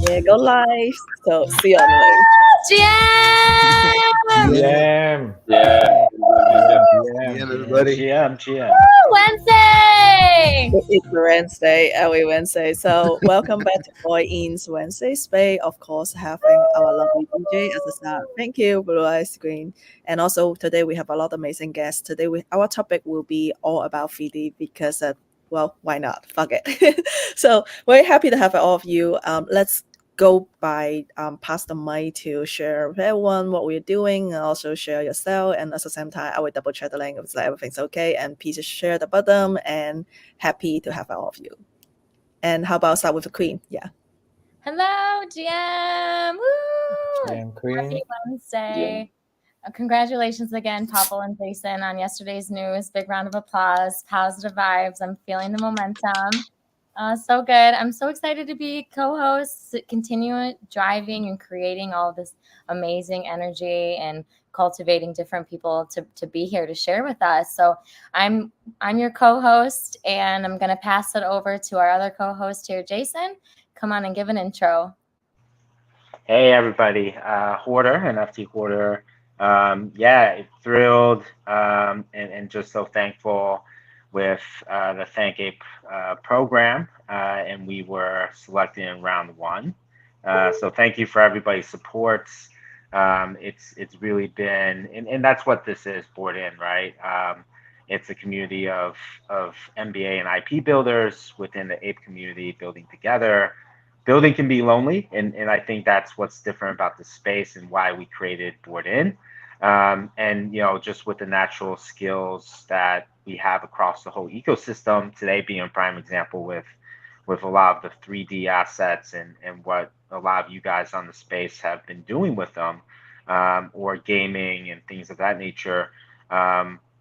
Yeah, go live. So see you on the way. GM! GM. Yeah. GM. Everybody. GM. Wednesday! It's Wednesday, every Wednesday. So welcome back to BoredIn's Wednesday Space. Of course, having our lovely DJ as a start. Thank you, Blue Eye Screen. And also today we have a lot of amazing guests. Today our topic will be all about 3D because well, why not? Fuck it. So very happy to have all of you. Let's go by pass the mic to share with everyone what we're doing and also share yourself, and at the same time I will double check the language that everything's okay, and please share the button, and happy to have all of you. And how about start with the queen? Yeah. Hello, GM! Woo! GM Queen. Happy Wednesday. Congratulations again, Popple and Jason, on yesterday's news. Big round of applause, positive vibes. I'm feeling the momentum. So good. I'm so excited to be co-host, continue driving and creating all of this amazing energy and cultivating different people to be here to share with us. So I'm your co-host, and I'm going to pass it over to our other co-host here, Jason. Come on and give an intro. Hey everybody, Hoarder, NFT Hoarder. Thrilled and just so thankful with the Thank Ape program, and we were selected in round one. So thank you for everybody's support. It's really been, and that's what this is, BoredIn, right? It's a community of MBA and IP builders within the Ape community building together. Building can be lonely, and I think that's what's different about the space and why we created BoredIn. And just with the natural skills that we have across the whole ecosystem, today being a prime example with a lot of the 3D assets and what a lot of you guys on the space have been doing with them, or gaming and things of that nature.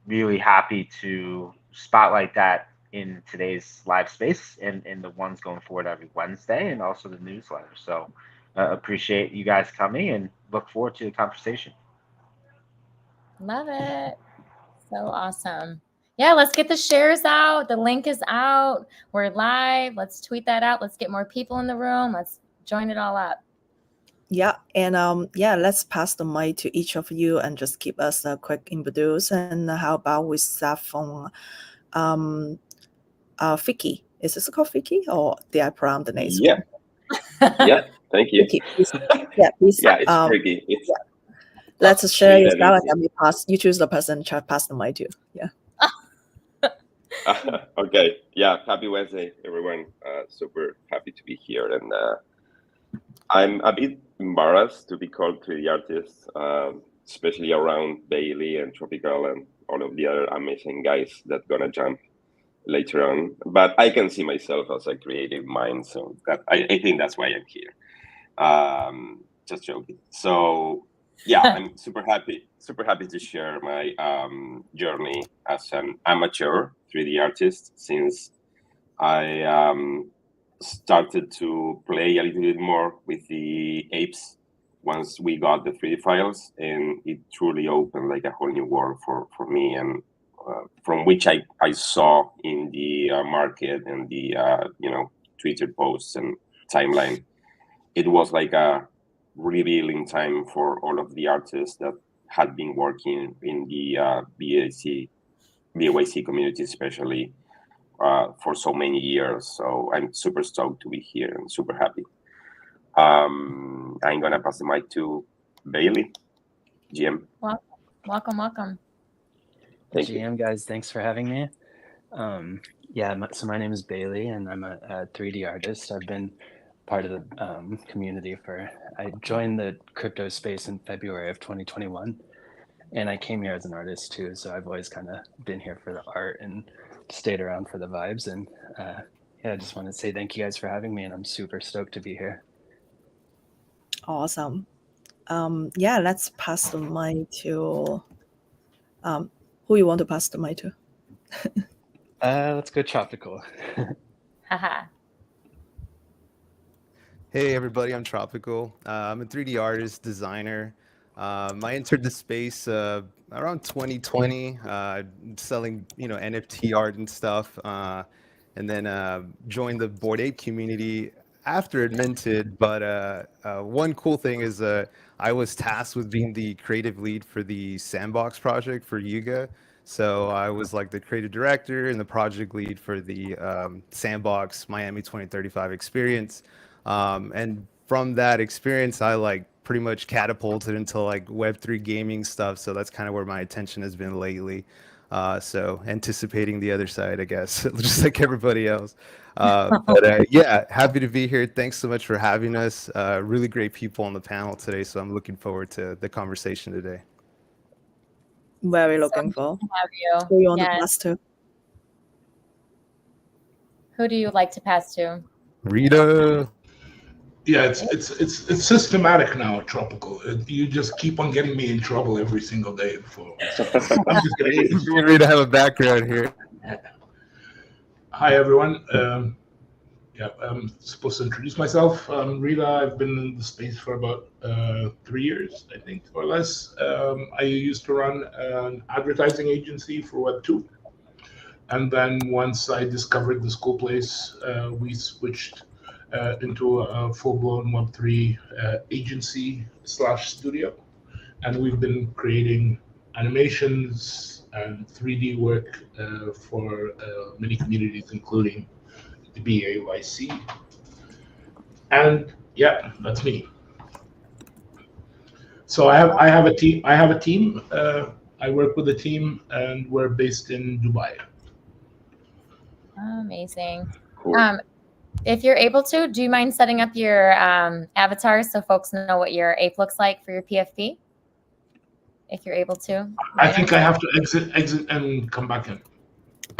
Really happy to spotlight that in today's live space and the ones going forward every Wednesday, and also the newsletter. So appreciate you guys coming and look forward to the conversation. Love it. So awesome. Yeah, let's get the shares out. The link is out. We're live. Let's tweet that out. Let's get more people in the room. Let's join it all up. Yeah, and let's pass the mic to each of you and just give us a quick introduce. And how about we start from Vicky? Is this called Vicky, or did I pronounce the name? Yeah. Yeah. Thank you. Vicky, please. Yeah, please. Yeah, it's tricky. It's let's share your style, and then you choose the person to pass the mic to. Yeah. Okay. Yeah. Happy Wednesday, everyone. Super happy to be here, and I'm a bit embarrassed to be called 3D artist, especially around Bailey and Tropical and all of the other amazing guys that gonna jump later on. But I can see myself as a creative mind, so that I think that's why I'm here. Just joking. So yeah, I'm super happy to share my journey as an amateur 3D artist since I started to play a little bit more with the apes once we got the 3D files, and it truly opened like a whole new world for me, and from which I saw in the market and the Twitter posts and timeline. It was like a revealing time for all of the artists that had been working in the BAYC community, especially for so many years. So I'm super stoked to be here and super happy. I'm gonna pass the mic to Bailey, GM. Welcome. Thank GM you. guys, thanks for having me. So my name is Bailey, and I'm a 3D artist. I've been part of the community I joined the crypto space in February of 2021, and I came here as an artist too. So I've always kind of been here for the art and stayed around for the vibes. And I just want to say thank you guys for having me, and I'm super stoked to be here. Awesome. Let's pass the mic to who you want to pass the mic to. Let's go Tropical. Haha. Hey everybody, I'm Tropical. I'm a 3D artist, designer. I entered the space around 2020, selling NFT art and stuff, and then joined the BoredIn community after it minted, but one cool thing is I was tasked with being the creative lead for the sandbox project for Yuga. So I was like the creative director and the project lead for the sandbox Miami 2035 experience. And from that experience, I like pretty much catapulted into like Web3 gaming stuff. So that's kind of where my attention has been lately. So anticipating the other side, I guess, just like everybody else. But yeah, happy to be here. Thanks so much for having us. Really great people on the panel today. So I'm looking forward to the conversation today. Very So looking nice for. to have you. Who you want to Yes. pass to? Who do you like to pass to? Rita. Yeah, it's systematic now, Tropical. You just keep on getting me in trouble every single day. I'm just gonna Me and Rita have a background here. Hi everyone. Yeah, I'm supposed to introduce myself. I'm Rita. I've been in the space for about 3 years, I think, or less. I used to run an advertising agency for Web2. And then once I discovered the school place, we switched into a full-blown Web3 agency / studio. And we've been creating animations and 3D work for many communities, including the BAYC. And yeah, that's me. So I have a team. I work with a team, and we're based in Dubai. Amazing. Cool. If you're able to, do you mind setting up your avatars so folks know what your ape looks like for your PFP? If you're able to. I think I have to exit and come back in. Is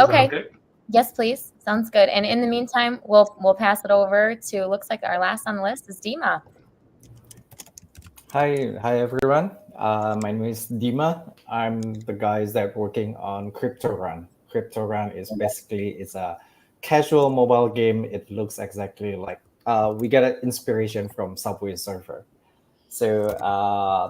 Okay. that okay? Yes, please. Sounds good. And in the meantime, we'll pass it over to, looks like our last on the list is Dima. Hi everyone. My name is Dima. I'm the guys that working on Crypto Run. Crypto Run is basically it's a casual mobile game. It looks exactly like we get an inspiration from Subway Surfer. So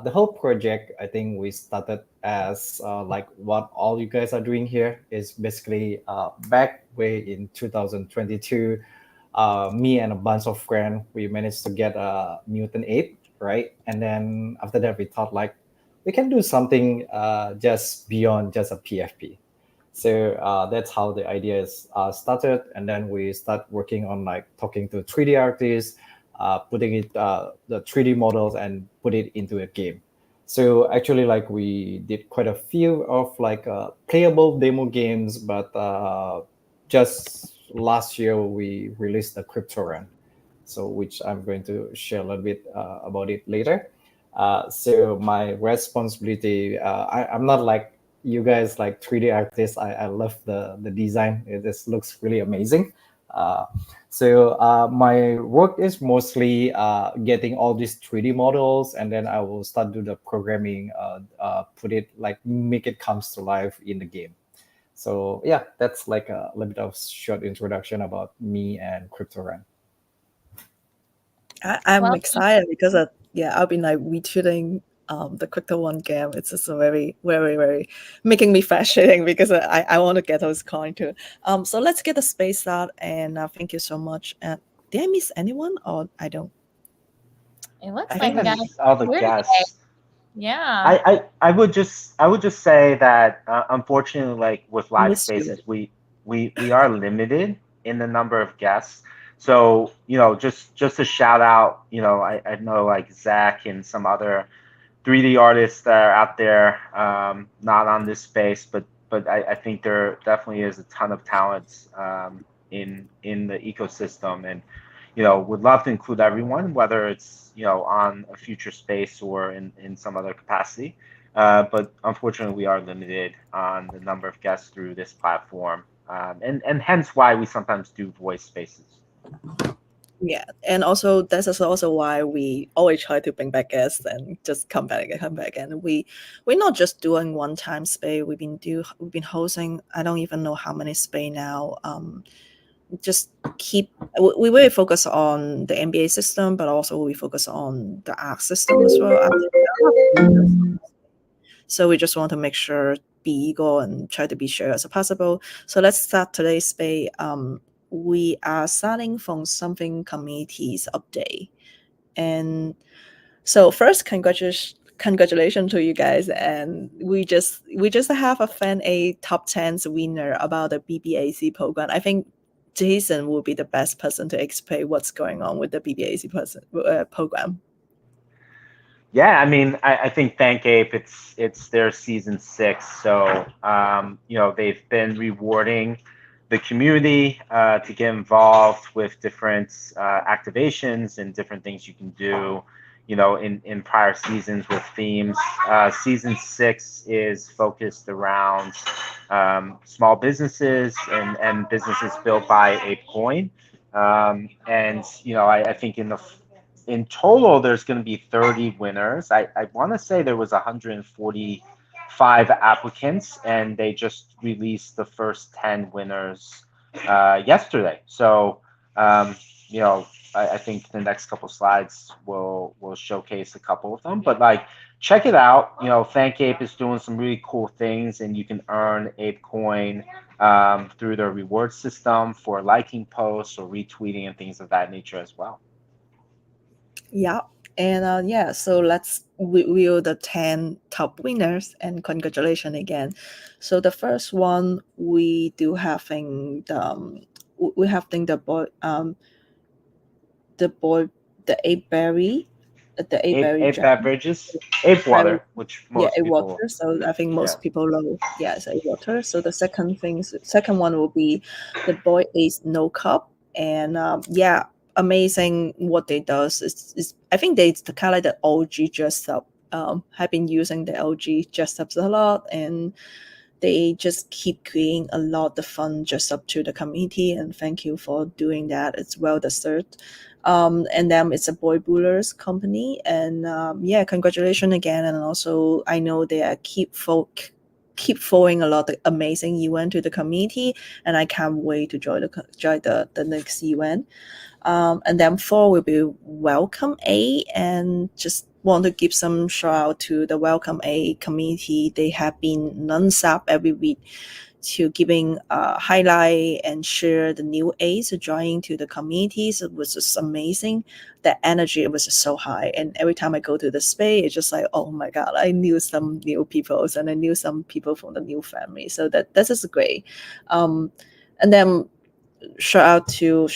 the whole project, I think we started as like what all you guys are doing here is basically back way in 2022. Me and a bunch of friends, we managed to get a mutant ape, right? And then after that, we thought like we can do something just beyond just a PFP. So that's how the ideas started, and then we start working on like talking to 3D artists, putting it the 3D models and put it into a game. So actually, like we did quite a few of like playable demo games, but just last year we released the Crypto Run, so which I'm going to share a little bit about it later. So my responsibility, I'm not like you guys like 3D artists. I love the design. It just looks really amazing. So my work is mostly getting all these 3D models, and then I will start do the programming, put it like make it comes to life in the game. So yeah, that's like a little bit of short introduction about me and Crypto Run. I'm excited because I've been like retweeting the Crypto One game. It's just a very, very, very making me fascinating because I want to get those coins too. So let's get the space out, and thank you so much. Did I miss anyone, or I don't? It looks I like think we got this is all the weird guests. Yeah. I would just say that unfortunately, like with live Miss you. spaces, we are limited in the number of guests. So just a shout out. I know like Zach and some other 3D artists that are out there, not on this space, but I think there definitely is a ton of talents in the ecosystem, and would love to include everyone, whether it's on a future space or in some other capacity. But unfortunately, we are limited on the number of guests through this platform, and hence why we sometimes do voice spaces. Yeah, and also this is also why we always try to bring back guests and just come back. And we're not just doing one time spay. We've been hosting. I don't even know how many spay now. Just we really focus on the MBA system, but also we focus on the ARC system as well. So we just want to make sure be eagle and try to be sure as possible. So let's start today's spay we are starting from something communities update. And so first, congratulations to you guys. And we just have a Fan A top 10 winner about the BBAC program. I think Jason will be the best person to explain what's going on with the BBAC program. Yeah, I mean, I think ThankApe, it's their season 6, so they've been rewarding the community to get involved with different activations and different things you can do, in prior seasons with themes. Season 6 is focused around small businesses and businesses built by ApeCoin. I think in total, there's going to be 30 winners. I want to say there was 145 applicants, and they just released the first 10 winners yesterday. So, I think the next couple slides will showcase a couple of them. But check it out. ThankApe is doing some really cool things, and you can earn ApeCoin through their reward system for liking posts or retweeting and things of that nature as well. Yeah. And so let's reveal the 10 top winners, and congratulations again. So the first one, we do having the ape berry, the ape berry Ape jam. beverages, ape water, which most ape people. water. So I think most people know. Yes, ape water. So the second one will be the Boy Ace No Cup, and amazing what they does is I think they kind of like the OG dress up. Have been using the OG dress ups a lot, and they just keep creating a lot of fun dress up to the community. And thank you for doing that. It's well deserved. And then it's a Boy Bullers company, and congratulations again. And also I know they are keep throwing a lot of amazing event to the community, and I can't wait to join the next event. And then 4 will be Welcome A, and just want to give some shout out to the Welcome A community. They have been non-stop every week to giving highlight and share the new A's joining to the communities. It was just amazing. The energy was just so high, and every time I go to the space, it's just like, oh my god, I knew some new people, and I knew some people from the new family. So that is great. And then shout out to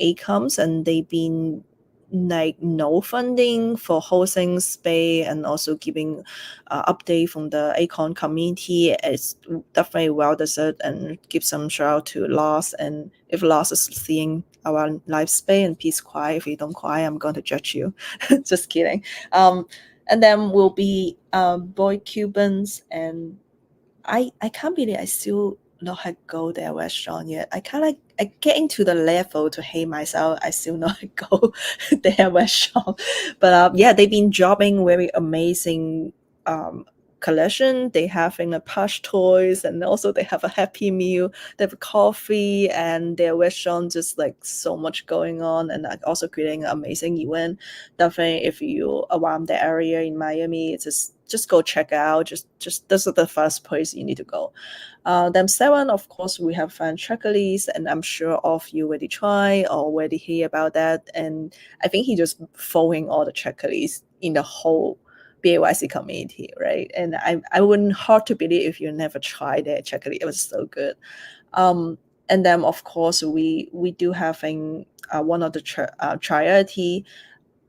ACOMs, and they've been no funding for hosting space, and also giving update from the Acon community. It's definitely well deserved, and give some shout out to Loss. And if Loss is seeing our live space, and please cry. If you don't cry, I'm going to judge you. Just kidding. And then will be Boy Cubans, and I can't believe I still not had go their restaurant yet. I get into the level to hate myself. I still not go their restaurant. But they've been dropping very amazing collection. They having a plush toys, and also they have a happy meal. They have coffee, and their restaurant just like so much going on, and also creating an amazing event. Definitely, if you around the area in Miami, it's just go check out. Just this is the first place you need to go. Then 7, of course, we have fan checklist, and I'm sure all of you already try or already hear about that. And I think he just following all the checklists in the whole BAYC community, right? And I wouldn't hard to believe if you never tried it. Checklist, it was so good. And then of course we do having one of the charity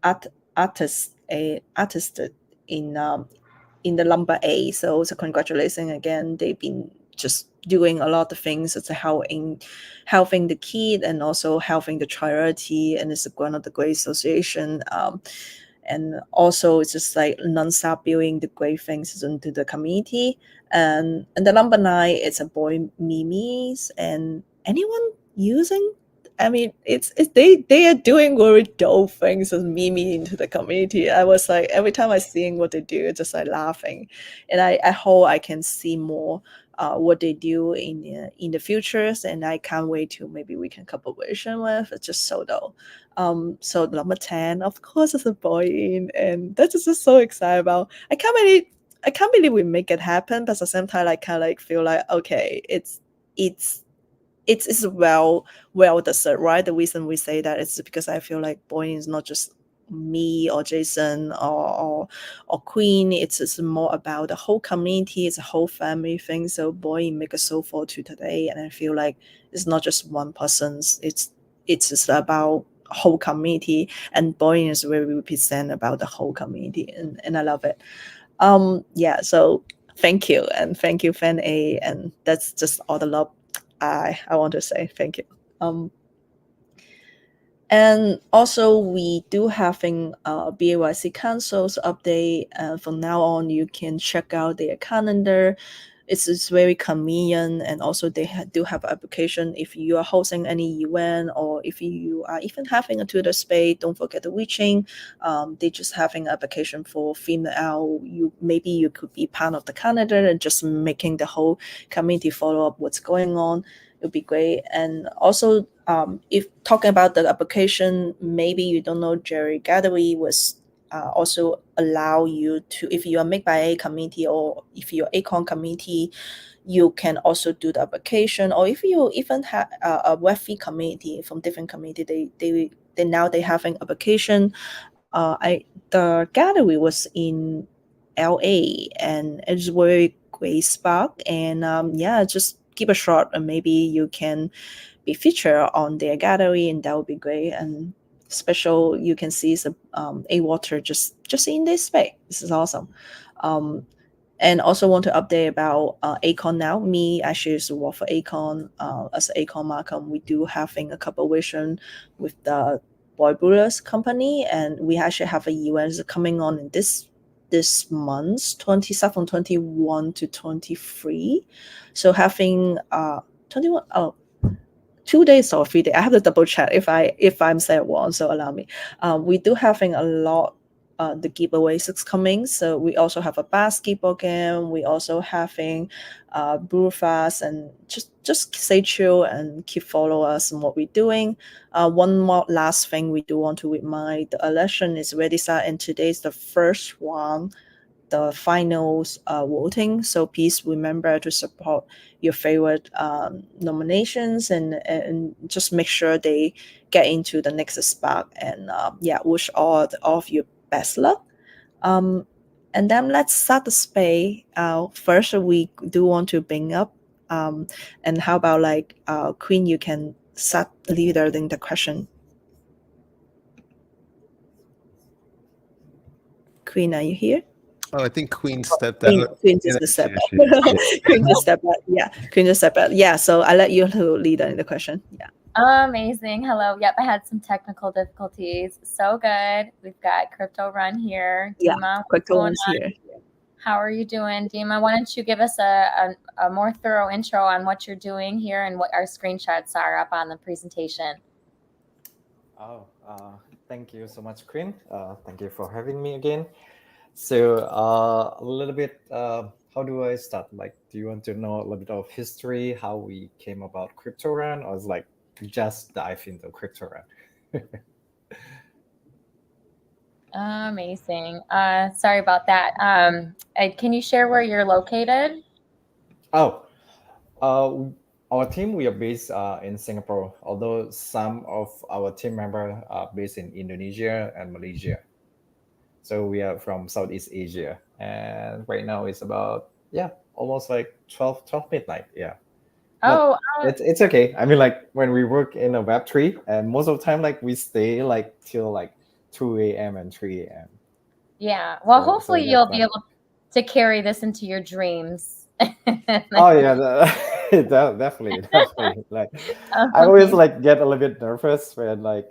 artist in the number A. So congratulations again. They've been just doing a lot of things to helping the kid, and also helping the charity, and it's one of the great association. And also it's just like non-stop building the great things into the community. And the number 9, it's a Boy Mimis, and anyone using. I mean, it's they are doing very dope things as Mimi into the community. I was like, every time I seeing what they do, it's just like laughing, and I hope I can see more what they do in the futures, and I can't wait to maybe we can collaboration with. It's just so dope. So number 10, of course, is a BoredIn, and that's just so excited about. I can't believe we make it happen, but at the same time, I kind of like feel like, okay, it's it's well deserved, right? The reason we say that is because I feel like BoredIn is not just me or Jason or Queen. It's more about the whole community. It's a whole family thing. So BoredIn make us so far to today, and I feel like it's not just one person's. It's just about whole community, and BoredIn is where we represent about the whole community, and I love it. Yeah, so thank you, and thank you, Fan A, and that's just all the love I want to say. Thank you. And also, we do having BAYC Council's update. From now on, you can check out their calendar. It's very convenient, and also they do have application if you are hosting any event, or if you are even having a Twitter space. Don't forget the reaching. They just having application for female. Maybe you could be part of the calendar and just making the whole community follow up what's going on. It would be great. And also, if talking about the application, maybe you don't know, Jerry Gallery was also allow you to, if you are made by a community, or if you're Acorn community, you can also do the application. Or if you even have a Web3 community from different community, they now they having application. The gallery was in LA, and it's very great spot. And yeah, just give a shot, and maybe you can be featured on their gallery, and that would be great. And special, you can see some a water just in this space. This is awesome. And also want to update about Acon now. Me actually used to work for Acon as Acon Markham. We do having a collaboration with the Boy Brewers company, and we actually have a event coming on in this month, 27, 21 to 23. So having 21, 2 days or 3 days. I have to double check if I'm saying wrong, so allow me. We do having a lot the giveaways is coming. So we also have a basketball game. We also having brewfast, and just stay chill and keep follow us and what we're doing. One more last thing we do want to remind: the election is ready start, and today's the first one, the finals voting. So please remember to support your favorite nominations, and just make sure they get into the next spot. And yeah, wish all of you best luck. And then let's start the space. First, we do want to bring up. And how about like Queen? You can start leading the question. Queen, are you here? Oh, I think Queen stepped Queen, out. Queen just stepped out. Queen just stepped out. Yeah, Queen just stepped out. Yeah, so I let you to lead in the question. Yeah. Amazing. Hello. Yep, I had some technical difficulties. So good. We've got Crypto Run here. Yeah, Dima, Crypto Run's here. How are you doing, Dima? Why don't you give us a more thorough intro on what you're doing here and what our screenshots are up on the presentation? Oh, thank you so much, Queen. Thank you for having me again. So a little bit, how do I start? Like, do you want to know a little bit of history, how we came about Crypto Run, or is like just dive into Crypto Run? Amazing. Sorry about that. Can you share where you're located? Oh, our team, we are based in Singapore, although some of our team members are based in Indonesia and Malaysia. So we are from Southeast Asia. And right now it's about, almost like 12 midnight. Yeah. Oh, it's okay. I mean, like when we work in a Web3, and most of the time, like we stay like till like 2 a.m. and 3 a.m. Yeah. Well, So hopefully that's you'll fun. be able to carry this into your dreams. Oh yeah, definitely. Like I always like get a little bit nervous when like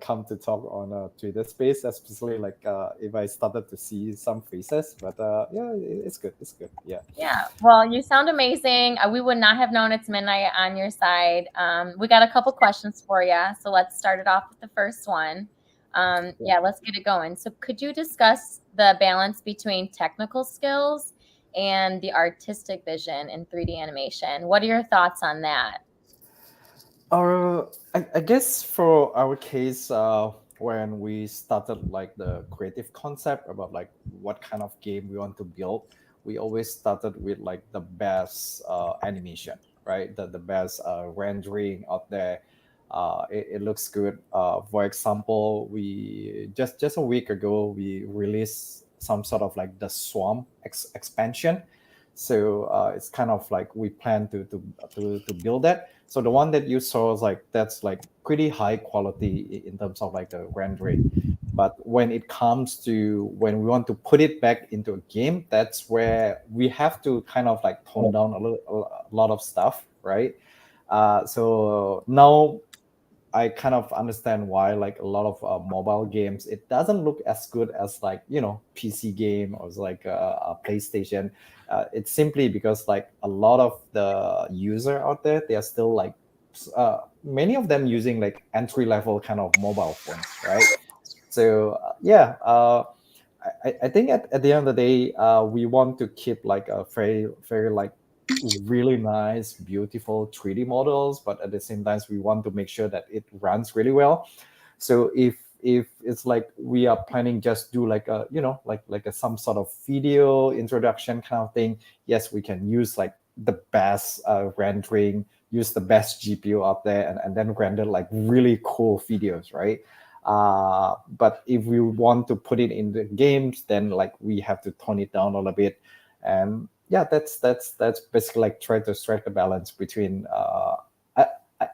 come to talk on a Twitter space, especially like if I started to see some faces. But yeah, it's good. It's good. Yeah. Yeah. Well, you sound amazing. We would not have known it's midnight on your side. We got a couple questions for you, so let's start it off with the first one. Yeah, let's get it going. So, could you discuss the balance between technical skills and the artistic vision in 3D animation? What are your thoughts on that? I guess for our case, when we started like the creative concept about like what kind of game we want to build, we always started with like the best animation. right? The best rendering out there. It looks good. For example, we just a week ago we released some sort of like the Swarm expansion. So it's kind of like we plan to build that. So the one that you saw is like that's like pretty high quality in terms of like the rendering. But when it comes to when we want to put it back into a game, that's where we have to kind of like tone down a lot of stuff, right? So now I kind of understand why like a lot of mobile games it doesn't look as good as like PC game or like a PlayStation. It's simply because like a lot of the user out there they are still like many of them using like entry level kind of mobile phones, right? So yeah, I think at the end of the day, we want to keep like a very like really nice, beautiful 3D models, but at the same time, we want to make sure that it runs really well. So if it's like we are planning just do like a like a some sort of video introduction kind of thing, yes, we can use like the best rendering, use the best GPU out there, and then render like really cool videos, right? But if we want to put it in the games, then like we have to tone it down a little bit. And yeah, that's basically like try to strike the balance between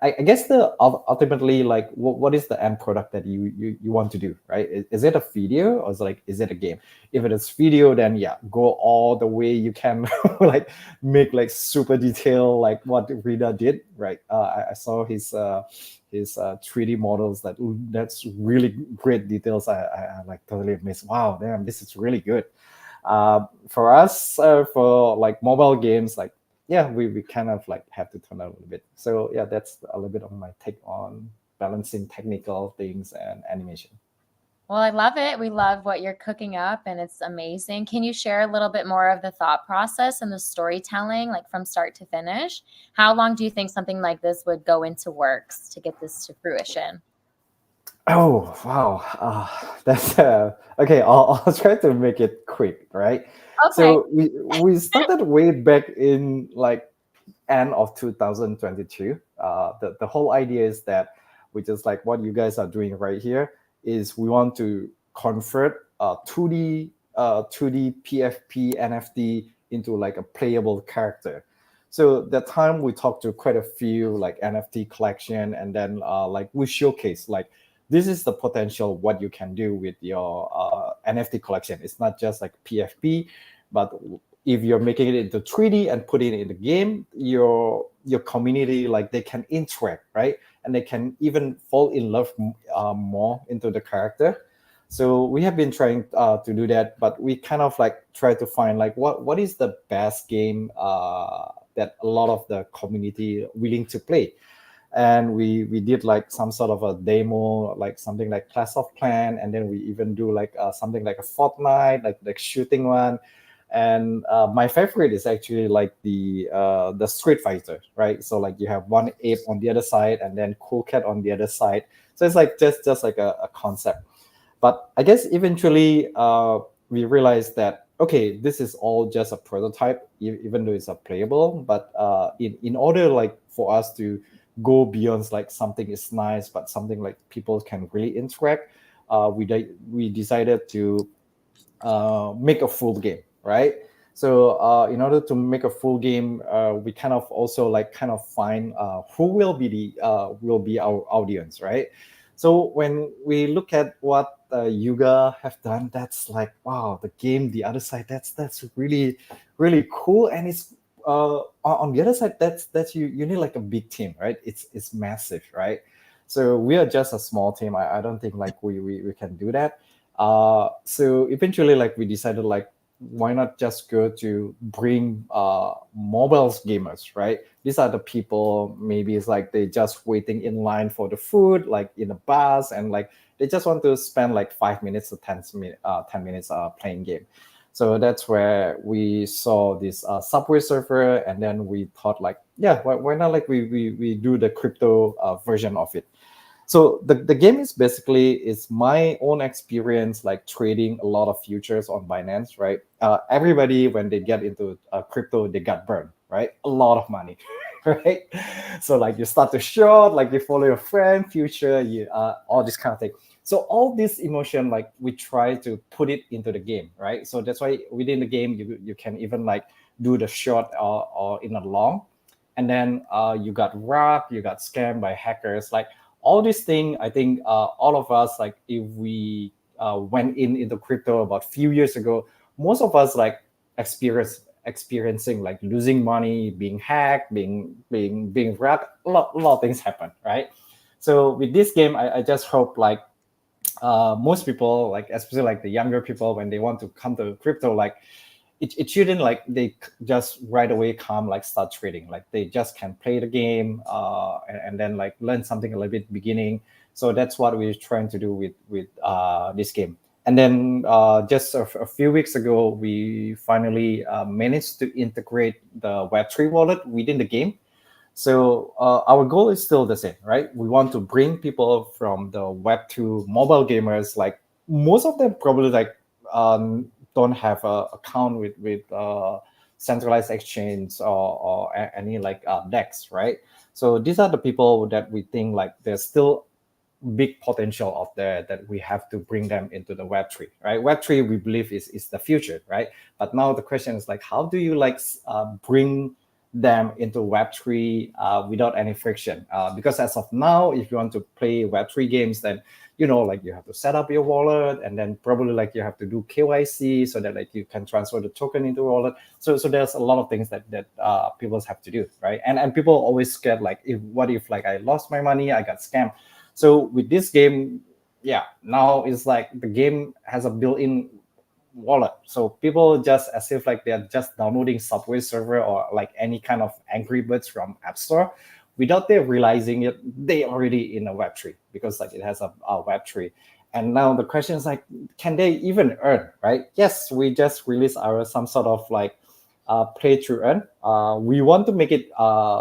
I, I guess the ultimately like what is the end product that you want to do, right? Is it a video or is it a game? If it is video, then yeah, go all the way you can like make like super detail like what Rita did, right? I saw his 3D models that's really great details. I like totally amazed. Wow, damn, this is really good. For us, for like mobile games, like yeah, we kind of like have to turn out a little bit. So yeah, that's a little bit of my take on balancing technical things and animation. Well, I love it. We love what you're cooking up, and it's amazing. Can you share a little bit more of the thought process and the storytelling, like from start to finish? How long do you think something like this would go into works to get this to fruition? Oh wow, that's okay. I'll try to make it quick, right? Okay. So we started way back in like end of 2022. The whole idea is that we just like what you guys are doing right here is we want to convert 2D PFP NFT into like a playable character. So that time we talked to quite a few like NFT collection, and then like we showcase like this is the potential what you can do with your NFT collection. It's not just like PFP, but if you're making it into 3D and putting it in the game, your community like they can interact, right? And they can even fall in love more into the character. So we have been trying to do that, but we kind of like try to find like what is the best game that a lot of the community willing to play. And we did like some sort of a demo, like something like Clash of Clan, and then we even do like something like a Fortnite, like shooting one. And my favorite is actually like the Street Fighter, right? So like you have one ape on the other side, and then Cool Cat on the other side. So it's like just like a concept. But I guess eventually we realized that okay, this is all just a prototype, even though it's a playable. But in order like for us to go beyond like something is nice, but something like people can really interact, we decided to make a full game, right? So in order to make a full game, we kind of also like kind of find who will be our audience, right? So when we look at what Yuga have done, that's like wow, the game, the other side, that's really cool, and it's on the other side, that's you need like a big team, right? It's massive, right? So we are just a small team. I don't think like we can do that. So eventually like we decided like why not just go to bring mobile gamers, right? These are the people maybe it's like they just waiting in line for the food like in a bus, and like they just want to spend like 5 minutes to 10 minutes playing game. So that's where we saw this Subway server, and then we thought like yeah, why not like we do the crypto version of it. So the game is basically is my own experience like trading a lot of futures on Binance, right? Everybody when they get into crypto they got burned, right? A lot of money. right? So like you start to short, like you follow your friend, future, you all this kind of thing. So all this emotion, like we try to put it into the game, right? So that's why within the game you can even like do the short or in a long, and then you got robbed, you got scammed by hackers, like all these things. I think all of us, like if we went into crypto about few years ago, most of us like experiencing like losing money, being hacked, being robbed. A lot of things happen, right? So with this game, I just hope like most people, like especially like the younger people, when they want to come to crypto, like it shouldn't like they just right away come like start trading. Like they just can play the game and then like learn something a little bit beginning. So that's what we're trying to do with this game. And then just a few weeks ago, we finally managed to integrate the Web3 wallet within the game. So our goal is still the same, right? We want to bring people from the Web2 mobile gamers. Like most of them probably like don't have a account with centralized exchange or any like DEX, right? So these are the people that we think like there's still big potential out there that we have to bring them into the Web3, right? Web3 we believe is the future, right? But now the question is like, how do you like bring them into Web3 without any friction? Because as of now, if you want to play Web3 games, then like you have to set up your wallet, and then probably like you have to do KYC so that like you can transfer the token into wallet. So there's a lot of things that people have to do, right? And people always scared like, what if like I lost my money, I got scammed. So with this game, yeah, now it's like the game has a built-in wallet. So people just as if like they're just downloading Subway server or like any kind of Angry Birds from App Store. Without them realizing it, they already in a Web3 because like it has a Web3. And now the question is like, can they even earn, right? Yes, we just released our some sort of like play to earn. We want to make it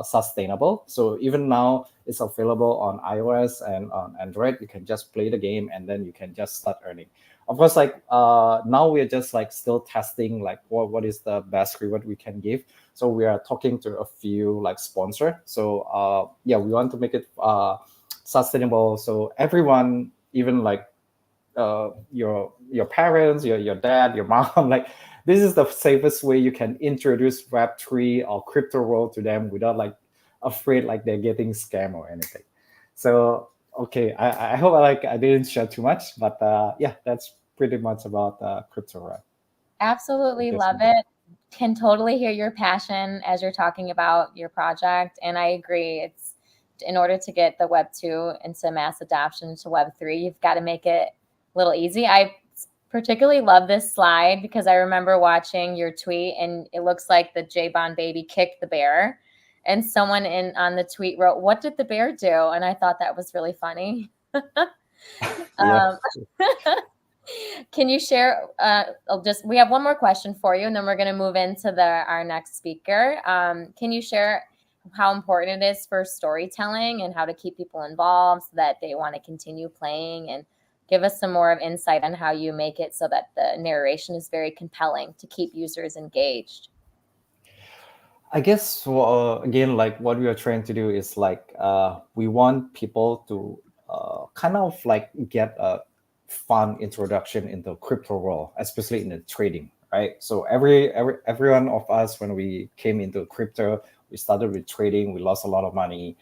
sustainable. So even now it's available on iOS and on Android. You can just play the game and then you can just start earning. Of course, like now we're just like still testing like what is the best reward we can give. So we are talking to a few like sponsor. So yeah, we want to make it sustainable. So everyone, even like your parents, your dad, your mom, like this is the safest way you can introduce Web3 or crypto world to them without like afraid like they're getting scammed or anything. So okay, I hope I didn't share too much, but yeah, that's pretty much about crypto world. Absolutely love it. Can totally hear your passion as you're talking about your project, and I agree. It's in order to get the Web 2 into mass adoption to Web 3, you've got to make it a little easy. I particularly love this slide because I remember watching your tweet, and it looks like the J-Bond baby kicked the bear, and someone on the tweet wrote, "What did the bear do?" And I thought that was really funny. Yeah. Can you share? We have one more question for you, and then we're going to move into our next speaker. Can you share how important it is for storytelling and how to keep people involved so that they want to continue playing, and give us some more of insight on how you make it so that the narration is very compelling to keep users engaged? I guess again, like what we are trying to do is like we want people to kind of like get a fun introduction into crypto world, especially in the trading, right? So every one of us, when we came into crypto, we started with trading. We lost a lot of money.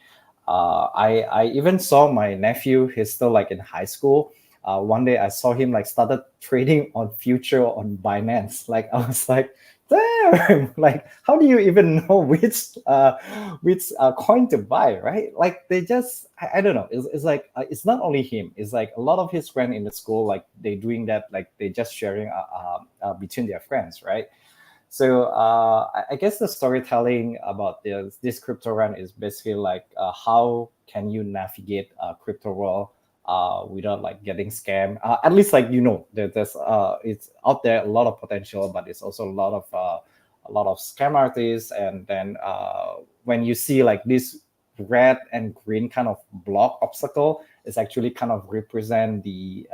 I even saw my nephew. He's still like in high school. One day I saw him like started trading on future on Binance. Like I was like, damn, like how do you even know which coin to buy, right? Like they just I don't know. It's like it's not only him. It's like a lot of his friends in the school, like they doing that, like they just sharing between their friends, right? So I guess the storytelling about this crypto run is basically like how can you navigate a crypto world without like getting scammed. At least like there's it's out there a lot of potential, but it's also a lot of scam artists. And then when you see like this red and green kind of block obstacle, it's actually kind of represent the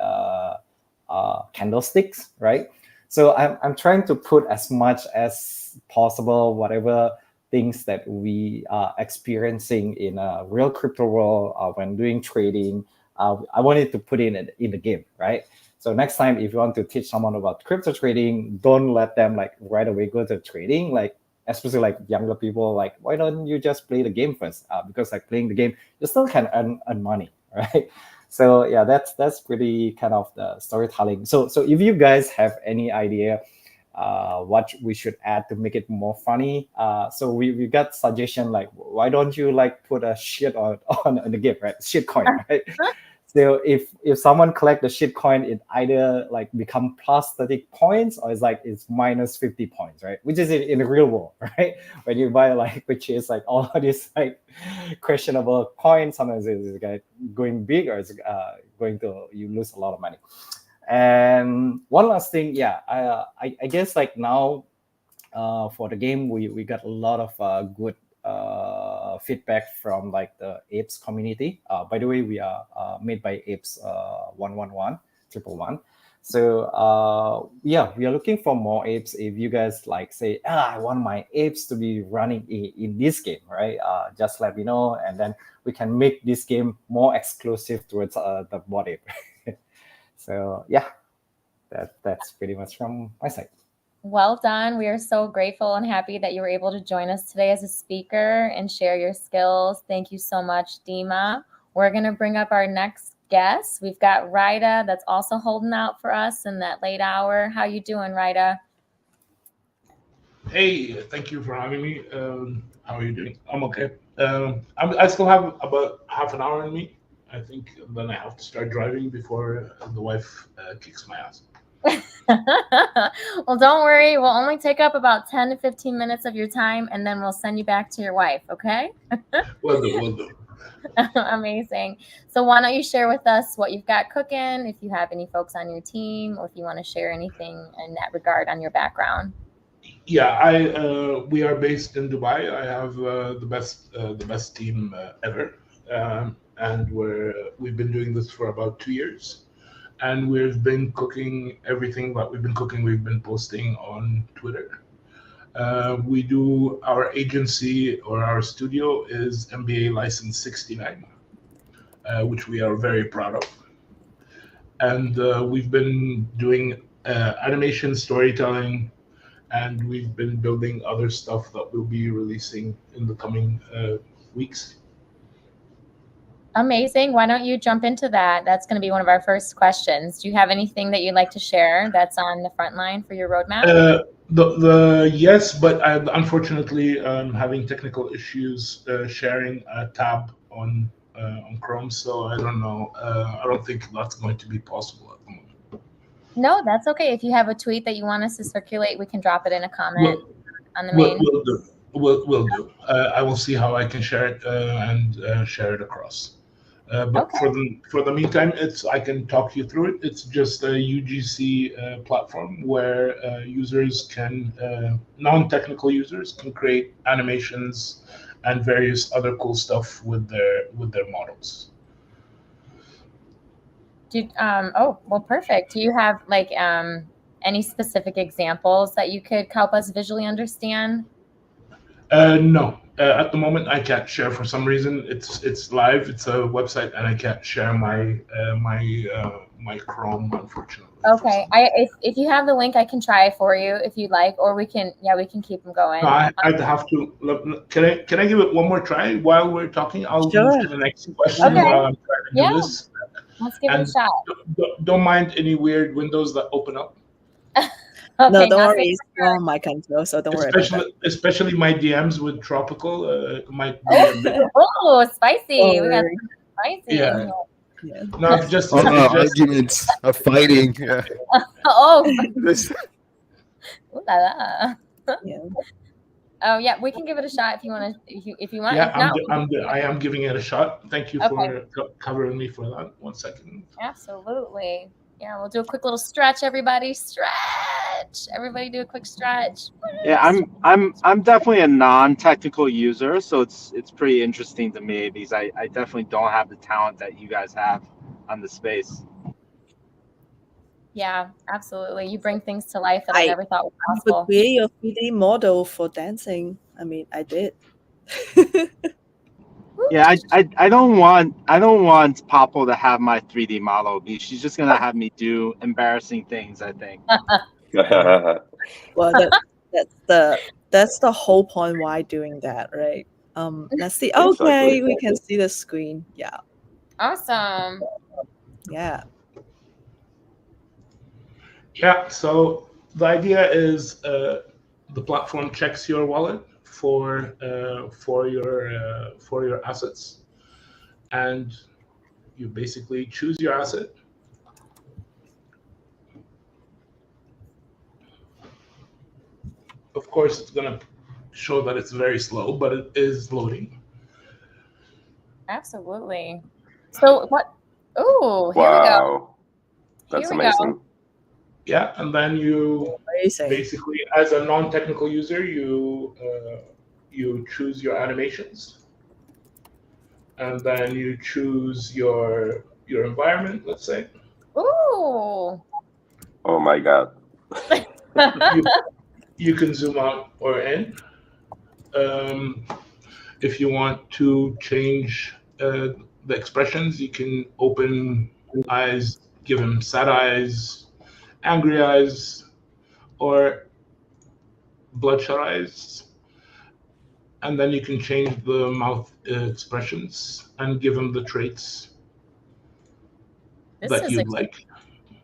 candlesticks, right? So I'm trying to put as much as possible, whatever things that we are experiencing in a real crypto world when doing trading. I wanted to put in the game, right? So next time, if you want to teach someone about crypto trading, don't let them like right away go to trading. Like especially like younger people, like why don't you just play the game first? Because like playing the game, you still can earn money, right? So yeah, that's pretty kind of the storytelling. So if you guys have any idea what we should add to make it more funny, so we got suggestion like why don't you like put a shit on the game, right? Shit coin, right? So if someone collect the shit coin, it either like become plus 30 points or it's minus 50 points, right? Which is in the real world, right? When you buy like, which is like all of these like questionable coins, sometimes it's like going big or it's going to, you lose a lot of money. And one last thing, yeah, I guess like now for the game, we got a lot of good feedback from like the apes community. By the way, we are made by apes 111 so yeah, we are looking for more apes. If you guys like say I want my apes to be running in this game, right, just let me know, and then we can make this game more exclusive towards the board ape. So yeah, that's pretty much from my side. Well done. We are so grateful and happy that you were able to join us today as a speaker and share your skills. Thank you so much, Dima. We're going to bring up our next guest. We've got Rida that's also holding out for us in that late hour. How you doing, Rida? Hey, thank you for having me. How are you doing? I'm okay. I still have about half an hour in me. I think then I have to start driving before the wife kicks my ass. Well, don't worry. We'll only take up about 10 to 15 minutes of your time, and then we'll send you back to your wife, okay? Will do. Amazing. So why don't you share with us what you've got cooking, if you have any folks on your team, or if you want to share anything in that regard on your background. Yeah, we are based in Dubai. I have the best team ever, and we've been doing this for about 2 years, and we've been cooking everything that we've been cooking. We've been posting on Twitter. We do our agency or our studio is MBA license 69, which we are very proud of, and we've been doing animation storytelling. And we've been building other stuff that we'll be releasing in the coming weeks. Amazing. Why don't you jump into that? That's going to be one of our first questions. Do you have anything that you'd like to share that's on the front line for your roadmap? Yes, but unfortunately, I'm having technical issues sharing a tab on Chrome, so I don't know. I don't think that's going to be possible at the moment. No, that's okay. If you have a tweet that you want us to circulate, we can drop it in a comment on the main. We'll do. We'll do. I will see how I can share it and share it across. But Okay. for the meantime, I can talk you through it. It's just a UGC platform where users non-technical users can create animations and various other cool stuff with their models. Oh, well, perfect. Do you have like any specific examples that you could help us visually understand? No, at the moment I can't share for some reason. It's live. It's a website, and I can't share my Chrome, unfortunately. Okay, if you have the link, I can try for you if you'd like, or we can keep them going. No, I'd have to. Can I give it one more try while we're talking? I'll move to the next question while I'm trying to do this. Let's give it a shot. Don't mind any weird windows that open up. Okay, no, don't worry. It's on my control, so don't worry about that. Especially my DMs with tropical might be a bit. Oh, spicy! We got spicy. Yeah. Yeah. No, just arguments of fighting. Yeah. Oh. Ooh la la. Yeah. Oh yeah, we can give it a shot if you want to. If you want. Yeah, I am giving it a shot. Thank you for covering me for that. 1 second. Absolutely. Yeah, we'll do a quick little stretch. Everybody stretch. Everybody do a quick stretch. Yeah, I'm definitely a non-technical user, so it's pretty interesting to me because I definitely don't have the talent that you guys have on the space. Yeah, absolutely. You bring things to life that I never thought was possible. Create a 3D model for dancing. I mean, I did. Yeah, I don't want Papo to have my 3D model. She's just gonna have me do embarrassing things, I think. Well, that's the whole point why doing that, right? Let's see. Okay, Exactly. we can see the screen. Yeah, Awesome. yeah. Yeah. So the idea is the platform checks your wallet for your assets, and you basically choose your asset. Of course, it's gonna show that it's very slow, but it is loading. Absolutely. So what? Oh, here we go. Wow, that's Here we amazing. go. Yeah, and then you Amazing. basically, as a non-technical user, you choose your animations, and then you choose your environment. Let's say Ooh. Oh my God. you can zoom out or in. If you want to change the expressions, you can open eyes, give him sad eyes, angry eyes, or bloodshot eyes. And then you can change the mouth expressions and give them the traits This that is you'd like.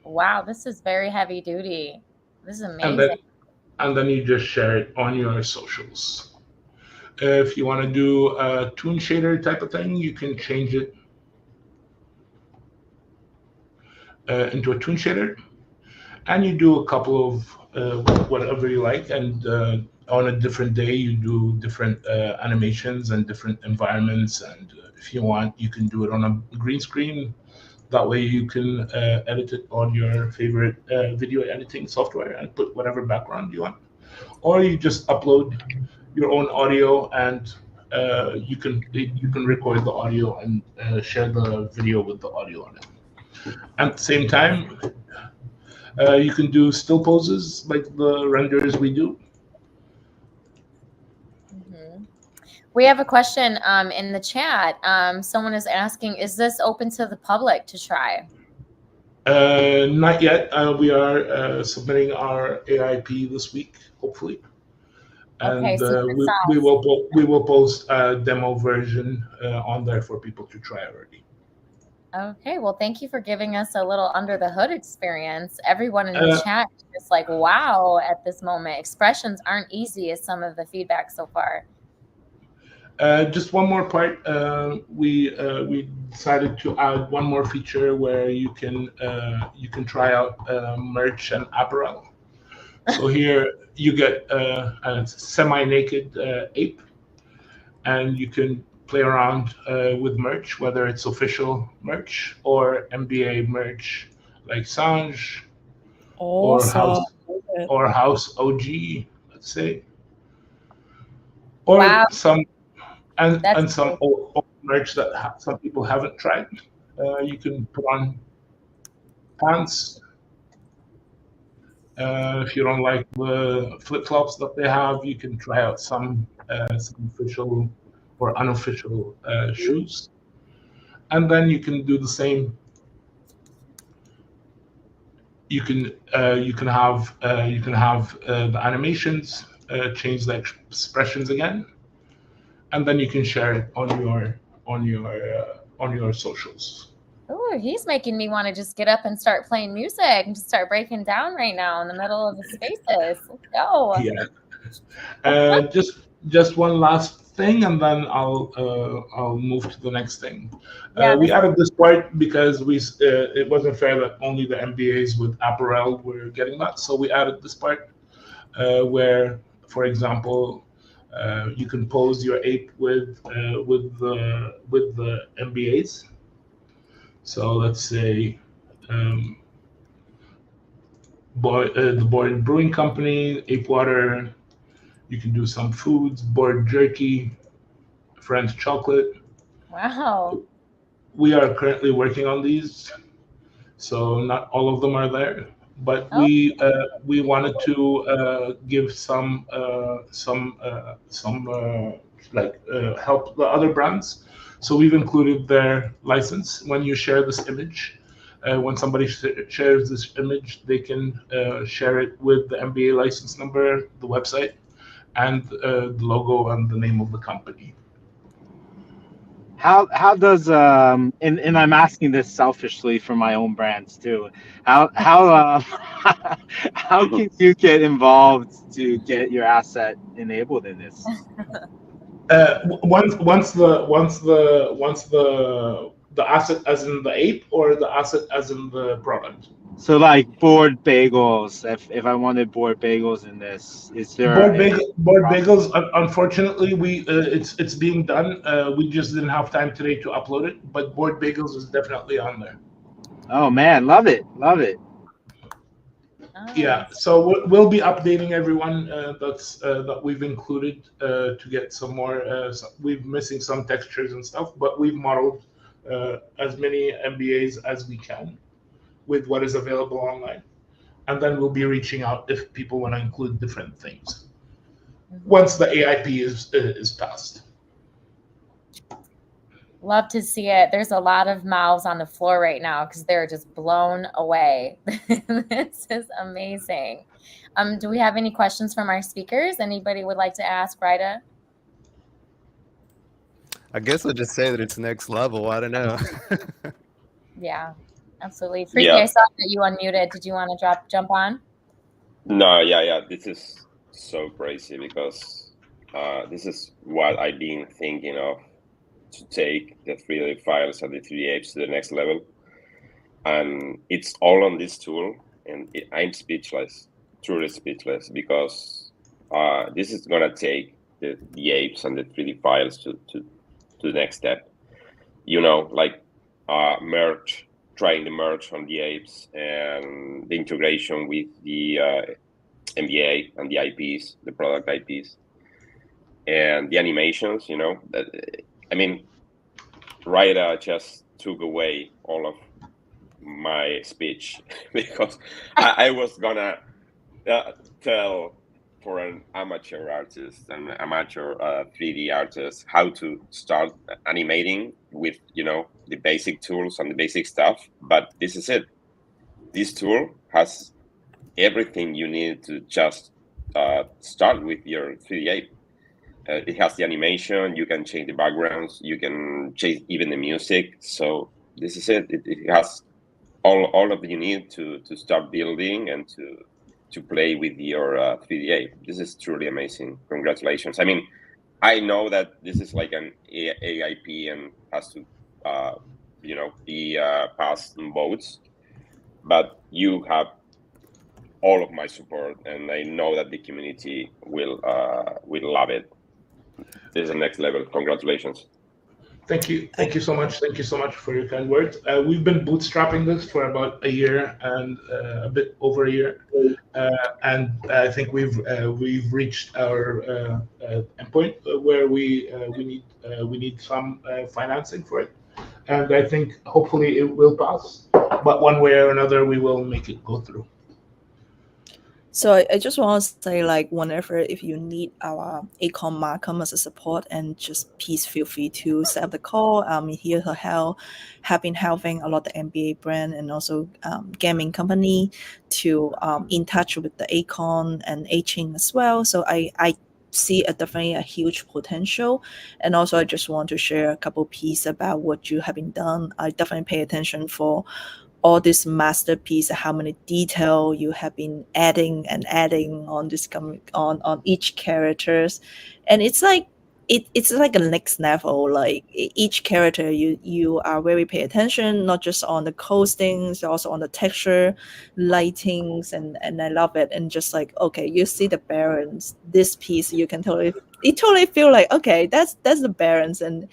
wow, this is very heavy duty. This is amazing. And then you just share it on your socials. If you want to do a toon shader type of thing, you can change it into a toon shader, and you do a couple of whatever you like, and on a different day you do different animations and different environments, and if you want you can do it on a green screen. That way you can edit it on your favorite video editing software and put whatever background you want, or you just upload your own audio, and you can record the audio and share the video with the audio on it. At the same time, you can do still poses like the renders we do. We have a question in the chat. Someone is asking, is this open to the public to try? Not yet. We are submitting our AIP this week, hopefully, and Okay, we will post a demo version on there for people to try already. Okay, well, thank you for giving us a little under the hood experience. Everyone in the chat is just like, wow, at this moment. Expressions aren't easy as some of the feedback so far. Just one more part. We decided to add one more feature where you can try out merch and apparel. So here you get a semi-naked ape, and you can play around with merch, whether it's official merch or MBA merch like Sanj or House OG, let's say, or some old merch that some people haven't tried. You can put on pants. If you don't like the flip-flops that they have, you can try out some official or unofficial shoes, and then you can do the same. You can have the animations, change the expressions again, and then you can share it on your socials. Oh, he's making me want to just get up and start playing music and just start breaking down right now in the middle of the spaces. Let's go. Yeah. Just one last thing, and then I'll move to the next thing. Yeah, we added this part because it wasn't fair that only the MBAs with apparel were getting that, so we added this part where, for example, you can pose your ape with the MBAs. So let's say the BoredIn Brewing Company, Ape Water. You can do some foods, Bored Jerky, French chocolate. Wow. We are currently working on these, so not all of them are there, but Oh, we wanted to give some help the other brands. So we've included their license. When you share this image, when somebody shares this image, they can share it with the MBA license number, the website, and the logo and the name of the company. How does and I'm asking this selfishly for my own brands too. How how can you get involved to get your asset enabled in this? The asset as in the ape or the asset as in the product? So like board bagels, if I wanted board bagels in this, is there a Board bagels. Unfortunately, it's being done. We just didn't have time today to upload it, but board bagels is definitely on there. Oh man, love it, love it. Yeah, so we'll be updating everyone that we've included to get some more. We're missing some textures and stuff, but we've modeled as many MBAs as we can with what is available online, and then we'll be reaching out if people want to include different things once the AIP is passed. Love to see it. There's a lot of mouths on the floor right now because they're just blown away. This is amazing. Do we have any questions from our speakers? Anybody would like to ask Rida? I guess I'll just say that it's next level. I don't know. Yeah, absolutely. Freaky, I saw that you unmuted. Did you want to jump on? No, yeah. This is so crazy because this is what I've been thinking of, to take the 3D files and the 3D apes to the next level. And it's all on this tool. And I'm speechless, truly speechless, because this is going to take the apes and the 3D files to the next step. You know, like trying to merge on the apes and the integration with the MBA and the IPs, the product IPs, and the animations, you know. I mean, Rida just took away all of my speech because I was gonna tell for an amateur artist, an amateur 3D artist, how to start animating with, you know, the basic tools and the basic stuff. But this is it. This tool has everything you need to just start with your 3D ape. It has the animation, you can change the backgrounds, you can change even the music. So this is it. It has all of you need to start building and to play with your 3D ape. This is truly amazing. Congratulations. I mean, I know that this is like an AIP and has to you know, be passed in votes, but you have all of my support, and I know that the community will love it. This is the next level. Congratulations. Thank you so much. Thank you so much for your kind words. We've been bootstrapping this for about a year and a bit over a year, and I think we've reached our endpoint where we need some financing for it, and I think hopefully it will pass. But one way or another, we will make it go through. So I just want to say, like, whenever if you need our Acom Markham as a support, and just please feel free to set up the call. Here to help, have been helping a lot of MBA brand and also gaming company to in touch with the Acon and Achin as well. So I see definitely a huge potential, and also I just want to share a couple pieces about what you have been done. I definitely pay attention for all this masterpiece, how many detail you have been adding on this on each characters, and it's like it's like a next level. Like each character, you are very pay attention, not just on the costings, also on the texture, lightings, and I love it. And just like, okay, you see the Barons, this piece, you can totally feel like, okay, that's the Barons, and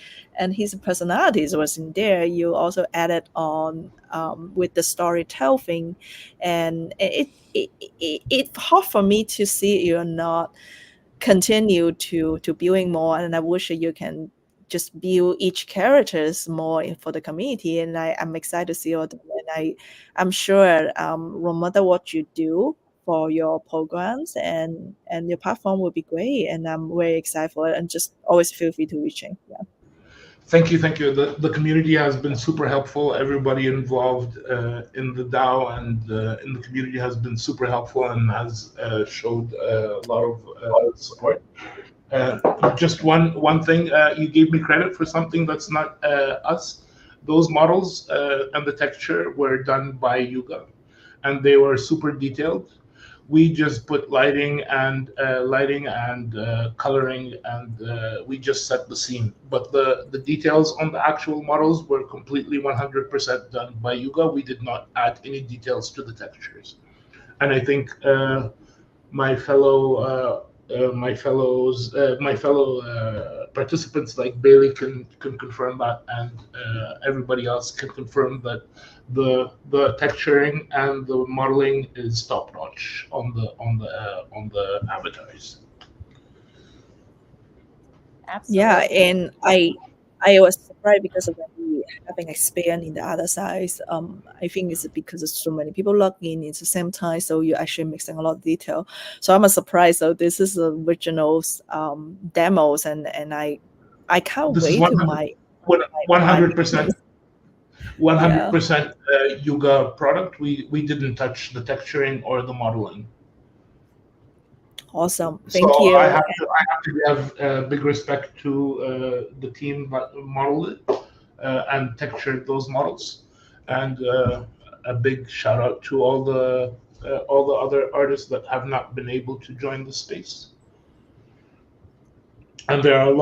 his personalities was in there. You also added on with the storytelling, and it's hard for me to see you're not continue to building more, and I wish you can just build each characters more for the community, and I'm excited to see all the I'm sure no matter what you do for your programs and your platform will be great. And I'm very excited for it. And just always feel free to reaching. Yeah. Thank you, thank you. The community has been super helpful. Everybody involved in the DAO and in the community has been super helpful and has showed a lot of support. Just one thing, you gave me credit for something that's not us. Those models and the texture were done by Yuga, and they were super detailed. We just put lighting and coloring, and we just set the scene. But the details on the actual models were completely 100% done by Yuga. We did not add any details to the textures, and I think my fellow participants like Bailey can confirm that, and everybody else can confirm that the texturing and the modeling is top notch on the avatars. Absolutely. Yeah, and I was surprised because of when we having experience in the other side. I think it's because of so many people log in at the same time, so you're actually mixing a lot of detail. So I'm surprised. So this is the original demos, and I can't This is wait to my 100%. 100% Yeah. Yuga product. We didn't touch the texturing or the modeling. Awesome. Thank So you. I have to give big respect to the team that modeled it and textured those models, and a big shout out to all the other artists that have not been able to join the space. And there are a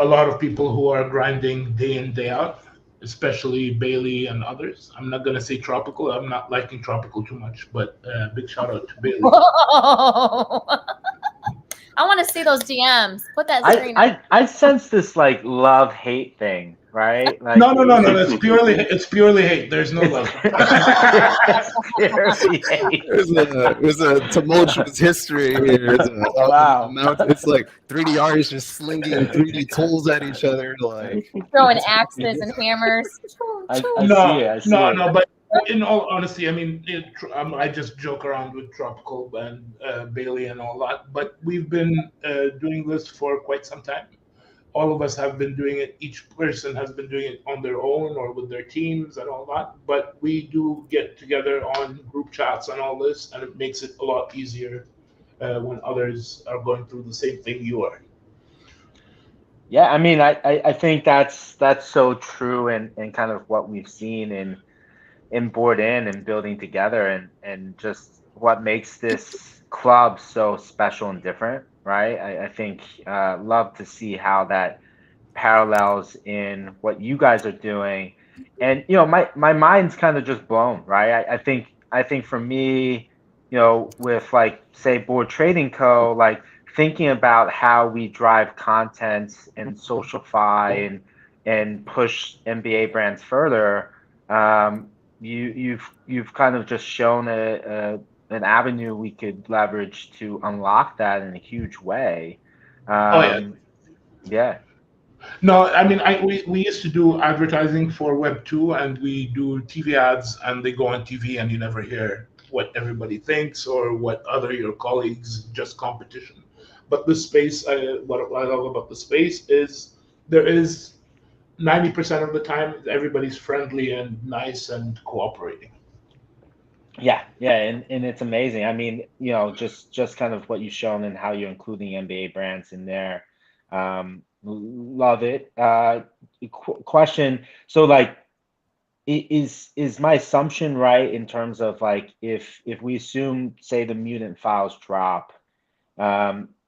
lot of people who are grinding day in day out, especially Bailey and others. I'm not gonna say Tropical. I'm not liking Tropical too much, but big shout out to Bailey. Whoa. I want to see those DMs. Put that screen up. I sense this like love-hate thing, right? Like, No. It's purely hate. There's no love. There's a tumultuous history here. Wow. It's like 3D artists just slinging 3D tools at each other, like Throwing axes and hammers. I see it. No. But in all honesty, I mean, I just joke around with Tropical and Bailey and all that. But we've been doing this for quite some time. All of us have been doing it. Each person has been doing it on their own or with their teams and all that. But we do get together on group chats and all this, and it makes it a lot easier when others are going through the same thing you are. Yeah, I mean, I think that's so true, and kind of what we've seen in BoredIn and building together, and just what makes this club so special and different, right? I think love to see how that parallels in what you guys are doing, and my mind's kind of just blown, right? I think for me, with like say Board Trading Co, like thinking about how we drive content and socialify and push MBA brands further. You've kind of just shown an avenue we could leverage to unlock that in a huge way. Yeah. No, I mean, we used to do advertising for Web2, and we do TV ads, and they go on TV, and you never hear what everybody thinks or what other your colleagues, just competition. But this space, what I love about the space is there is 90% of the time everybody's friendly and nice and cooperating. Yeah, and it's amazing. I mean, just kind of what you've shown and how you're including MBA brands in there. Love it. Question. So like, is my assumption right in terms of like if we assume say the mutant files drop,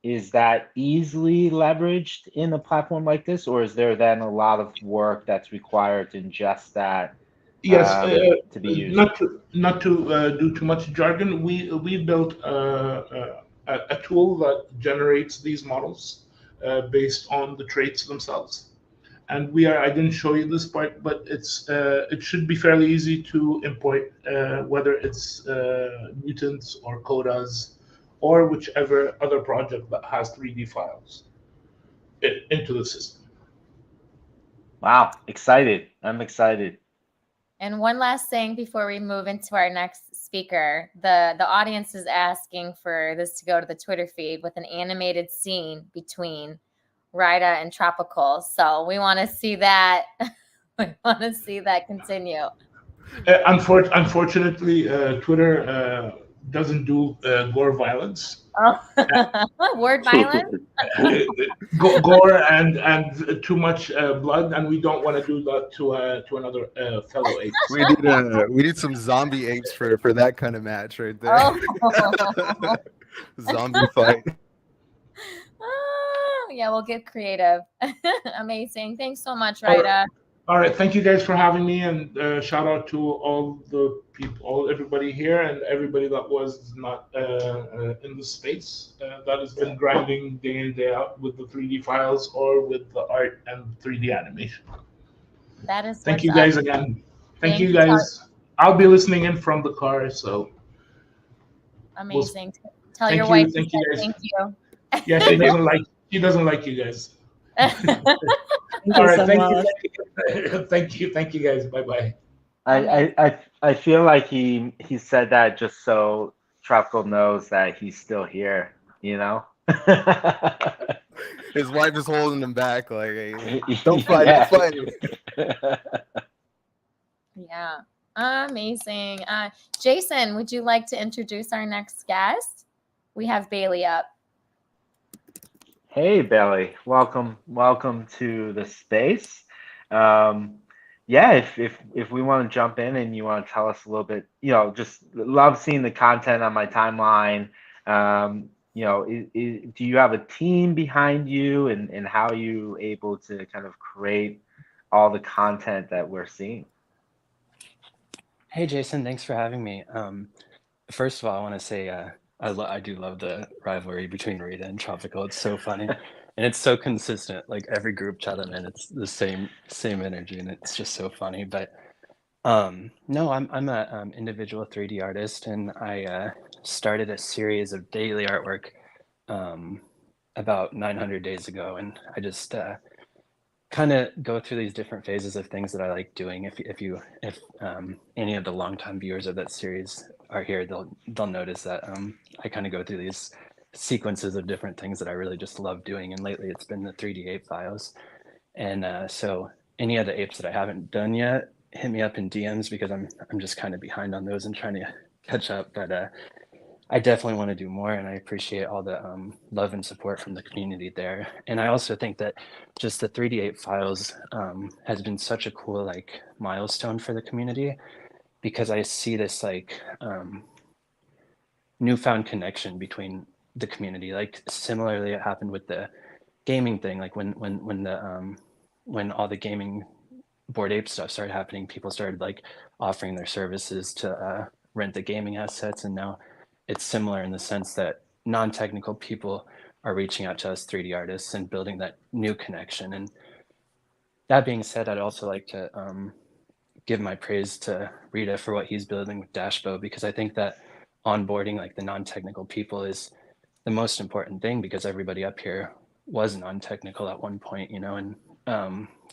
is that easily leveraged in a platform like this, or is there then a lot of work that's required to ingest that? Yes, to be used. Not to do too much jargon. We built a tool that generates these models based on the traits themselves, and I didn't show you this part, but it should be fairly easy to import whether it's mutants or codas or whichever other project that has 3D files into the system. Wow, excited! I'm excited. And one last thing before we move into our next speaker, the audience is asking for this to go to the Twitter feed with an animated scene between Rida and Tropical. So we want to see that. We want to see that continue. Unfortunately, Twitter doesn't do gore violence. Oh, word violence. Gore and too much blood, and we don't want to do that to another fellow ape. We need some zombie apes for that kind of match right there. Oh. Zombie fight. Oh, yeah, we'll get creative. Amazing. Thanks so much, All right. Rida. All right, thank you guys for having me, and shout out to all the people, everybody here, and everybody that was not in the space that has been grinding day in day out with the 3D files or with the art and 3D animation. That is. Thank you guys again. Thank you guys. I'll be listening in from the car, so. Amazing. Tell your wife. Thank you guys. Thank you. Yeah, she doesn't like you guys. Thank All you right, so thank much. thank you guys. Bye bye. I feel like he said that just so Tropical knows that he's still here, you know? His wife is holding him back, like, hey, don't fight, don't fight. Yeah, amazing. Jason, would you like to introduce our next guest? We have Bailey up. Hey, Bailey, welcome to the space. Yeah, if we want to jump in and you want to tell us a little bit, just love seeing the content on my timeline. Do you have a team behind you, and how are you able to kind of create all the content that we're seeing? Hey, Jason, thanks for having me. First of all, I want to say I do love the rivalry between Rita and Tropical. It's so funny, and it's so consistent. Like every group chat I'm in, it's the same energy, and it's just so funny. But no, I'm a individual 3D artist, and I started a series of daily artwork about 900 days ago, and I just kind of go through these different phases of things that I like doing. If any of the longtime viewers of that series are here, they'll notice that I kind of go through these sequences of different things that I really just love doing. And lately it's been the 3D ape files. And so any of the apes that I haven't done yet, hit me up in DMs, because I'm just kind of behind on those and trying to catch up. But I definitely want to do more, and I appreciate all the love and support from the community there. And I also think that just the 3D ape files has been such a cool milestone for the community, because I see this newfound connection between the community. Like similarly, it happened with the gaming thing. Like when all the gaming Bored Ape stuff started happening, people started offering their services to rent the gaming assets, and now it's similar in the sense that non-technical people are reaching out to us 3D artists and building that new connection. And that being said, I'd also like to give my praise to Rita for what he's building with Dashbow, because I think that onboarding the non-technical people is the most important thing, because everybody up here was non-technical at one point, and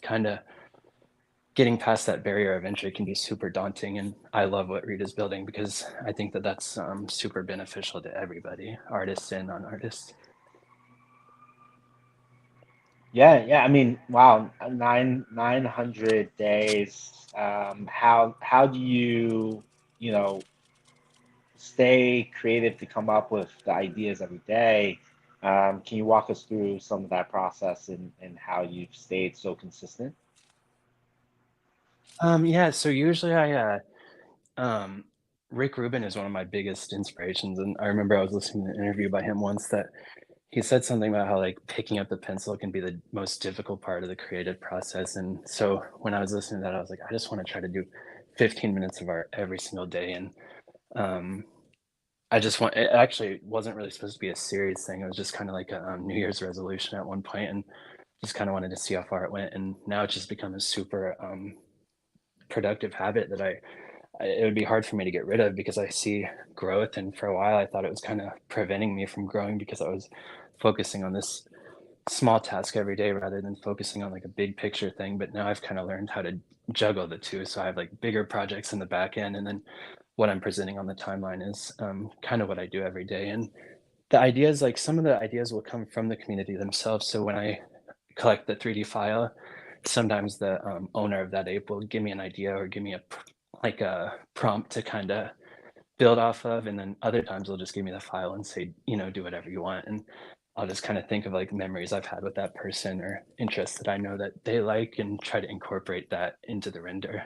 kind of getting past that barrier of entry can be super daunting. And I love what Rita's building, because I think that that's super beneficial to everybody, artists and non-artists. Yeah. I mean, wow, 900 days. How do you stay creative to come up with the ideas every day? Can you walk us through some of that process and how you've stayed so consistent? Yeah, so usually Rick Rubin is one of my biggest inspirations. And I remember I was listening to an interview by him once that he said something about how picking up the pencil can be the most difficult part of the creative process. And so when I was listening to that, I was like, I just want to try to do 15 minutes of art every single day. And it actually wasn't really supposed to be a serious thing. It was just kind of like a New Year's resolution at one point, and just kind of wanted to see how far it went. And now it's just become a super productive habit that it would be hard for me to get rid of, because I see growth. And for a while I thought it was kind of preventing me from growing, because I was focusing on this small task every day rather than focusing on like a big picture thing. But now I've kind of learned how to juggle the two. So I have like bigger projects in the back end, and then what I'm presenting on the timeline is kind of what I do every day. And the ideas, like some of the ideas will come from the community themselves. So when I collect the 3D file, sometimes the owner of that ape will give me an idea or give me like a prompt to kind of build off of, and then other times they'll just give me the file and say, you know, do whatever you want. And I'll just kind of think of like memories I've had with that person or interests that I know that they like and try to incorporate that into the render.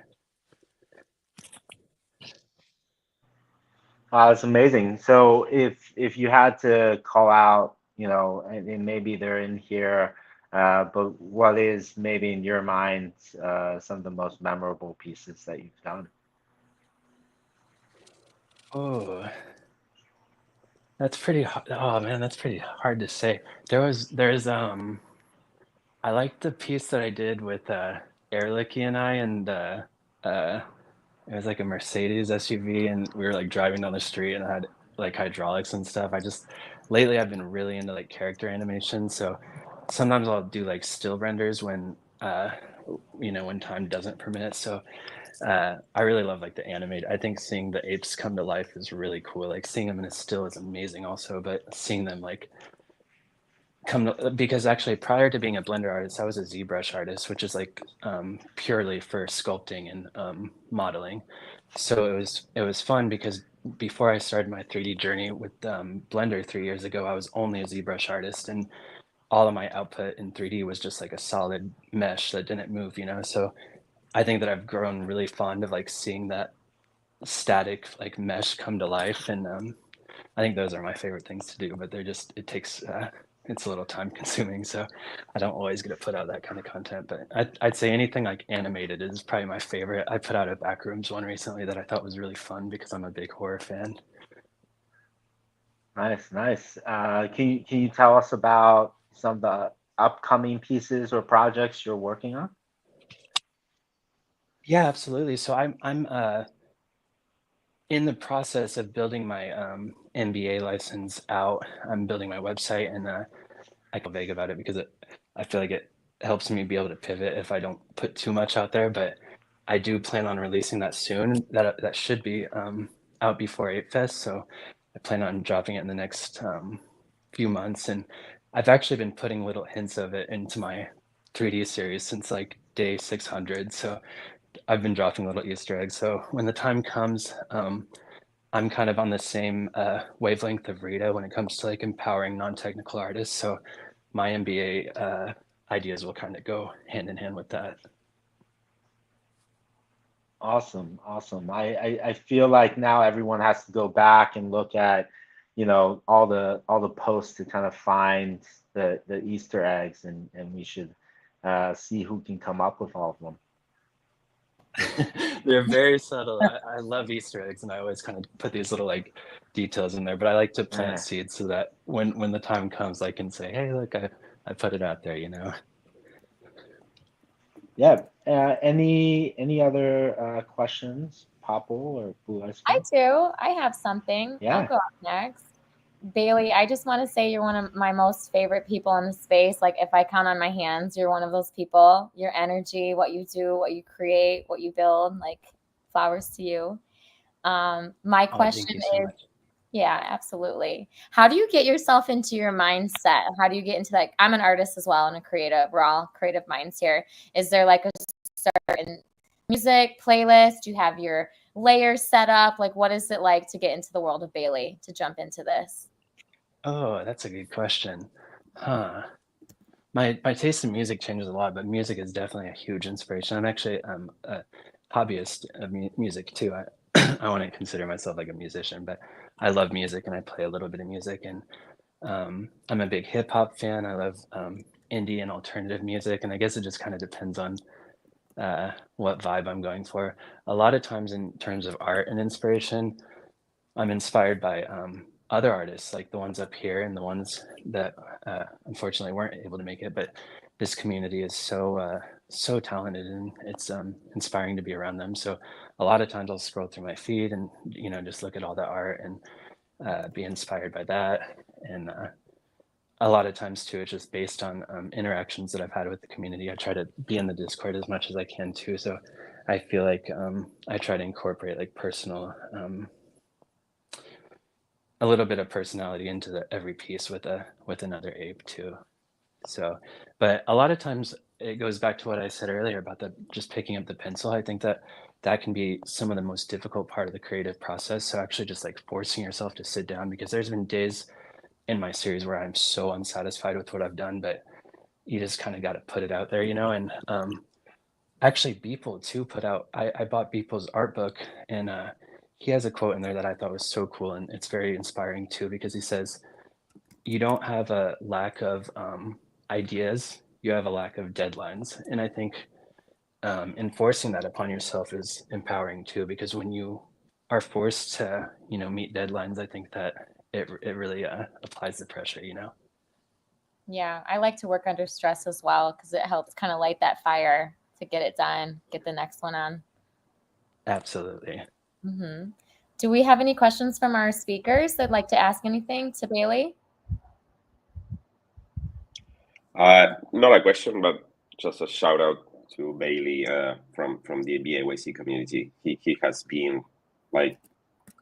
It's amazing. So if you had to call out, you know, and maybe they're in here, but what is maybe in your mind some of the most memorable pieces that you've done? Oh, that's pretty. Oh man, that's pretty hard to say. There's I like the piece that I did with Ehrlichie and I, and it was like a Mercedes SUV, and we were like driving down the street, and it had like hydraulics and stuff. Lately I've been really into like character animation, so sometimes I'll do like still renders when you know, when time doesn't permit. So I really love like the animate. I think seeing the apes come to life is really cool. Like seeing them in a still is amazing also, but seeing them like because actually prior to being a Blender artist, I was a ZBrush artist, which is like purely for sculpting and modeling. So it was fun because before I started my 3D journey with Blender 3 years ago, I was only a ZBrush artist, and all of my output in 3D was just like a solid mesh that didn't move, you know. So I think that I've grown really fond of like seeing that static like mesh come to life, and I think those are my favorite things to do, but it takes, it's a little time consuming. So I don't always get to put out that kind of content, but I'd say anything like animated is probably my favorite. I put out a Backrooms one recently that I thought was really fun because I'm a big horror fan. Nice, nice. Can you tell us about some of the upcoming pieces or projects you're working on? Yeah, absolutely. So I'm in the process of building my MBA license out. I'm building my website, and I feel vague about it because I feel like it helps me be able to pivot if I don't put too much out there. But I do plan on releasing that soon. That should be out before 8 Fest. So I plan on dropping it in the next few months. And I've actually been putting little hints of it into my 3D series since like day 600. So I've been dropping little Easter eggs. So when the time comes, I'm kind of on the same wavelength of Rita when it comes to like empowering non-technical artists. So my MBA ideas will kind of go hand in hand with that. Awesome, awesome. I feel like now everyone has to go back and look at, you know, all the posts to kind of find the Easter eggs, and we should see who can come up with all of them. They're very subtle. I love Easter eggs, and I always kind of put these little like details in there, but I like to plant seeds so that when the time comes, I can say, hey, look, I put it out there, you know. Yeah. Any other questions, Popple or Blue Ice I Cream? do. I have something. Yeah. I'll go up next. Bailey, I just want to say you're one of my most favorite people in the space. Like if I count on my hands, you're one of those people. Your energy, what you do, what you create, what you build, like flowers to you. My question Thank you so is, much. yeah, absolutely. How do you get yourself into your mindset? How do you get into like, I'm an artist as well and a creative. We're all creative minds here. Is there like a certain music playlist? Do you have your layers set up? Like, what is it like to get into the world of Bailey, to jump into this? Oh, that's a good question. Huh. My taste in music changes a lot, but music is definitely a huge inspiration. I'm actually a hobbyist of music too. I wouldn't consider myself like a musician, but I love music and I play a little bit of music. And I'm a big hip hop fan. I love indie and alternative music, and I guess it just kind of depends on what vibe I'm going for. A lot of times, in terms of art and inspiration, I'm inspired by other artists, like the ones up here and the ones that unfortunately weren't able to make it. But this community is so talented, and it's inspiring to be around them. So a lot of times I'll scroll through my feed and, you know, just look at all the art and be inspired by that. And a lot of times too, it's just based on interactions that I've had with the community. I try to be in the Discord as much as I can too. So I feel like I try to incorporate like personal, a little bit of personality into every piece with another ape too. So, but a lot of times it goes back to what I said earlier about just picking up the pencil. I think that can be some of the most difficult part of the creative process. So actually just like forcing yourself to sit down, because there's been days in my series where I'm so unsatisfied with what I've done, but you just kind of got to put it out there, and actually Beeple too put out, I bought Beeple's art book, and he has a quote in there that I thought was so cool, and it's very inspiring too, because he says, you don't have a lack of ideas, you have a lack of deadlines. And I think enforcing that upon yourself is empowering too, because when you are forced to, meet deadlines, I think that it really applies the pressure, Yeah, I like to work under stress as well, because it helps kind of light that fire to get it done, get the next one on. Absolutely. Mm-hmm. Do we have any questions from our speakers that'd like to ask anything to Bailey? Not a question, but just a shout out to Bailey from the BAYC community. He has been like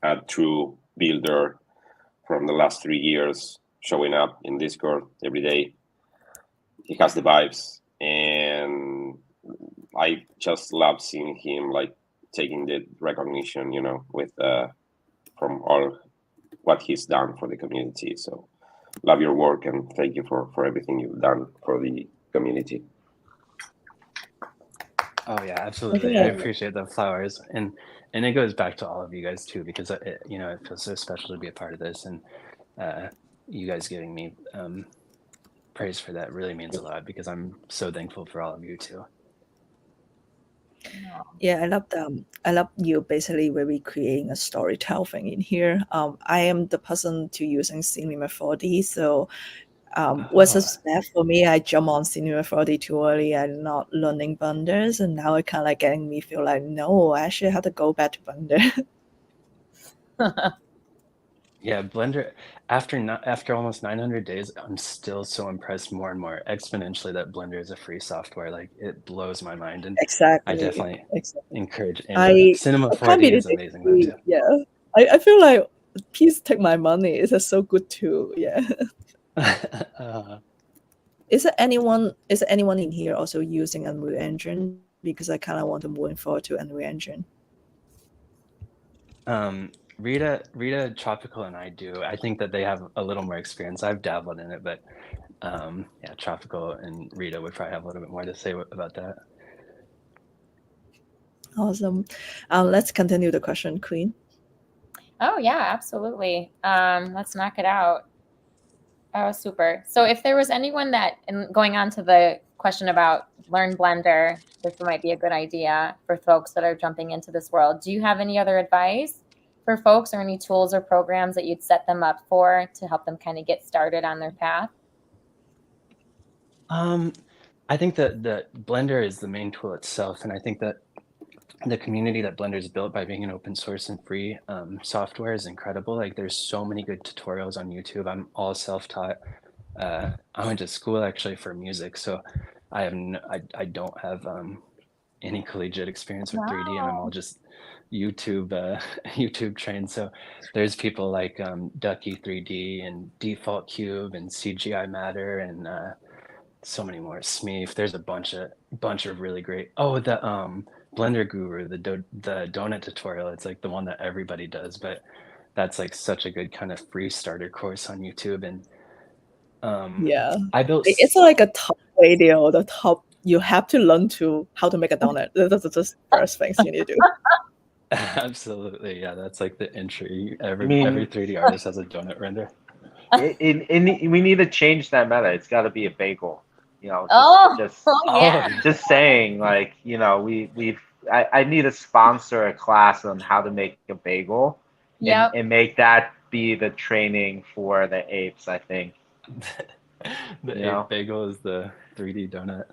a true builder from the last 3 years, showing up in Discord every day. He has the vibes, and I just love seeing him like taking the recognition, with from all what he's done for the community. So love your work, and thank you for everything you've done for the community. Oh yeah, absolutely. I appreciate the flowers, and it goes back to all of you guys too, because it feels so special to be a part of this, and you guys giving me praise for that really means a lot, because I'm so thankful for all of you too. Yeah, I love you basically where we creating a storytelling in here. I am the person to using Cinema 4D, so was a bad for me. I jump on Cinema 4D too early. I'm not learning Blender, and now it kind of like getting me feel like, no, I actually have to go back to Blender. Yeah, Blender, after almost 900 days, I'm still so impressed more and more exponentially that Blender is a free software. Like, it blows my mind, and Exactly. I definitely encourage Cinema I can't 4D is amazing though too. Yeah, I feel like please take my money. It's so good too. Yeah. Is there anyone in here also using Unreal Engine? Because I kind of want to move forward to Unreal Engine. Rita, Tropical, and I do. I think that they have a little more experience. I've dabbled in it, but yeah, Tropical and Rita would probably have a little bit more to say about that. Awesome. Let's continue the question, Queen. Oh yeah, absolutely. Let's knock it out. Oh, super. So if there was anyone that, and going on to the question about learn Blender, this might be a good idea for folks that are jumping into this world. Do you have any other advice for folks, or any tools or programs that you'd set them up for to help them kind of get started on their path? I think that Blender is the main tool itself, and I think that the community that Blender's built by being an open source and free software is incredible. Like, there's so many good tutorials on YouTube. I'm all self-taught. I went to school actually for music, so I don't have any collegiate experience with 3D, and I'm all just YouTube YouTube trained. So there's people like Ducky 3D and Default Cube and CGI Matter and so many more. Smeef. There's a bunch of really great. Oh, the Blender Guru, the donut tutorial. It's like the one that everybody does, but that's like such a good kind of free starter course on YouTube. And yeah, I built. It's like a top video. The top, you have to learn how to make a donut. That's the first things you need to do. Absolutely, yeah. That's like the entry. Every 3D artist has a donut render. We need to change that meta. It's got to be a bagel. Just saying, like, I need to sponsor a class on how to make a bagel, and make that be the training for the apes. I think the ape bagel is the 3D donut.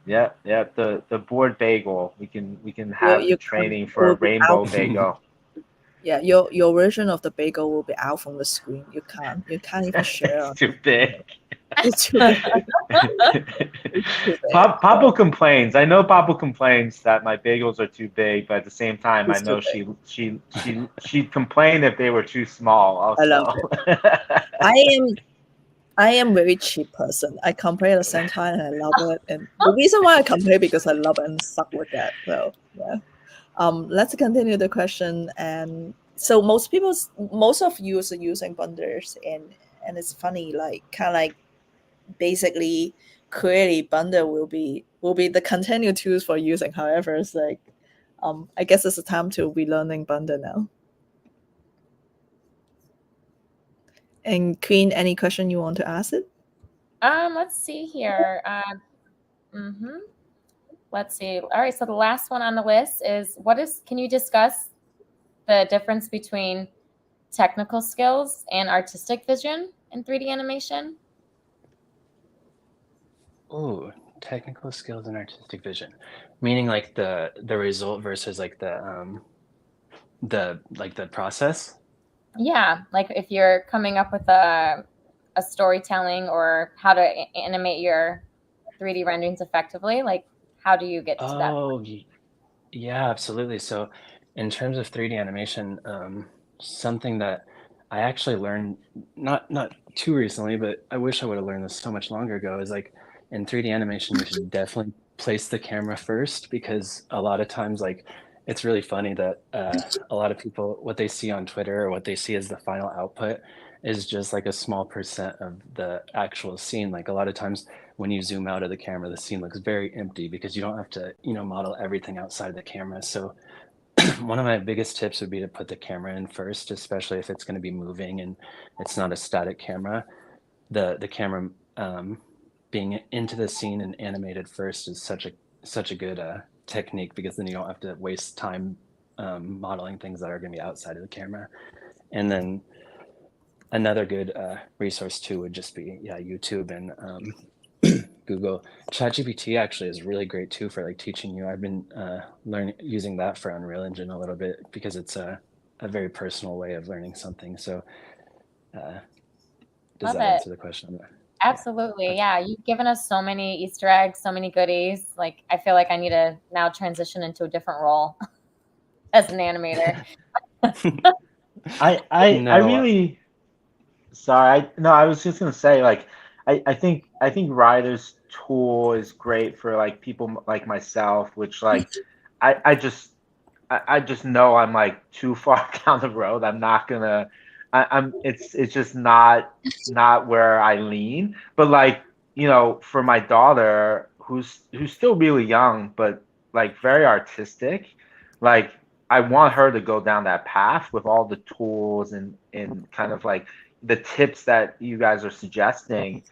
Yeah, the board bagel. We can have the training for a rainbow bagel. Yeah, your version of the bagel will be out from the screen. You can't even share. It's too big. It's too big. It's too big. Pablo complains. I know Pablo complains that my bagels are too big, but at the same time, I It's too know big. she'd complain if they were too small. I love Also, I am very cheap person. I complain at the same time and I love it. And the reason why I complain because I love it and stuck with that. So yeah. Let's continue the question. And so most of you are using bundlers, and it's funny, like kind of like basically clearly bundle will be the continued tools for using. However, it's like I guess it's a time to be learning bundle now. And Queen, any question you want to ask it? Let's see here. Let's see. All right, so the last one on the list is can you discuss the difference between technical skills and artistic vision in 3D animation? Oh, technical skills and artistic vision, meaning like the result versus like the process. Yeah, like if you're coming up with a storytelling or how to animate your 3D renderings effectively, like how do you get to that point? Yeah, absolutely. So in terms of 3D animation, something that I actually learned not too recently, but I wish I would have learned this so much longer ago, is like in 3D animation, you should definitely place the camera first, because a lot of times, like, it's really funny that a lot of people, what they see on Twitter or what they see as the final output is just like a small percent of the actual scene. Like a lot of times when you zoom out of the camera, the scene looks very empty because you don't have to, model everything outside of the camera. So one of my biggest tips would be to put the camera in first, especially if it's going to be moving and it's not a static camera. The camera being into the scene and animated first is such a good technique, because then you don't have to waste time modeling things that are going to be outside of the camera. And then another good resource too would just be YouTube and Google. ChatGPT actually is really great too for like teaching you. I've been using that for Unreal Engine a little bit, because it's a very personal way of learning something. So does Love that it. answer the question? Absolutely. Yeah. You've given us so many Easter eggs, so many goodies. Like, I feel like I need to now transition into a different role as an animator. I really, sorry. I was just gonna say, like, I think Ryder's tool is great for like people like myself, which like I just know I'm like too far down the road. I'm not gonna. It's just not where I lean. But like, for my daughter, who's still really young, but like very artistic, like I want her to go down that path with all the tools and kind of like the tips that you guys are suggesting.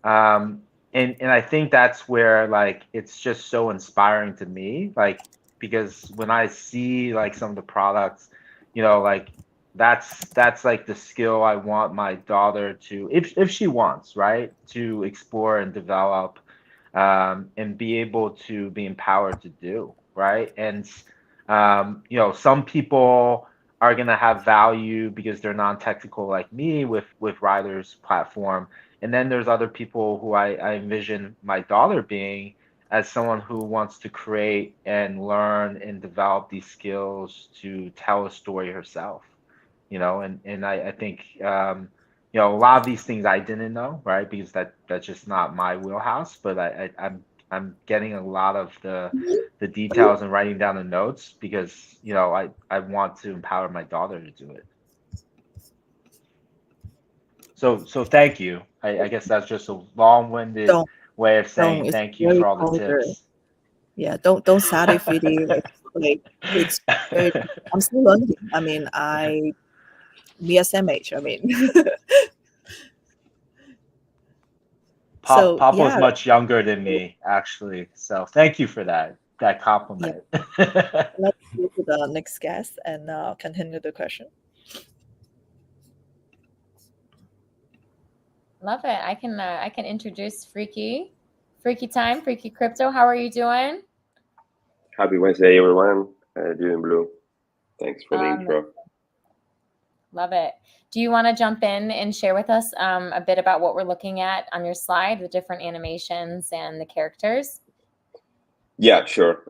And I think that's where like it's just so inspiring to me, like, because when I see like some of the products, like that's like the skill I want my daughter to, if she wants, right, to explore and develop, and be able to be empowered to do, right. And some people are going to have value because they're non-technical like me with Ryder's platform, and then there's other people who I envision my daughter being, as someone who wants to create and learn and develop these skills to tell a story herself, and I think a lot of these things I didn't know, right, because that's just not my wheelhouse, but I'm getting a lot of the details and writing down the notes because I want to empower my daughter to do it. So thank you. I guess that's just a long-winded way of saying thank you for all the tips. Yeah, don't sadly feel like it's very. I'm still learning. I mean, we are same age. I mean, so Papa's much younger than me, actually. So thank you for that compliment. Yeah. Let's go to the next guest and continue the question. Love it. I can introduce Freaky Time, Freaky Crypto. How are you doing? Happy Wednesday, everyone. Doing blue. Thanks for the intro. Love it. Do you want to jump in and share with us a bit about what we're looking at on your slide, the different animations and the characters? Yeah, sure.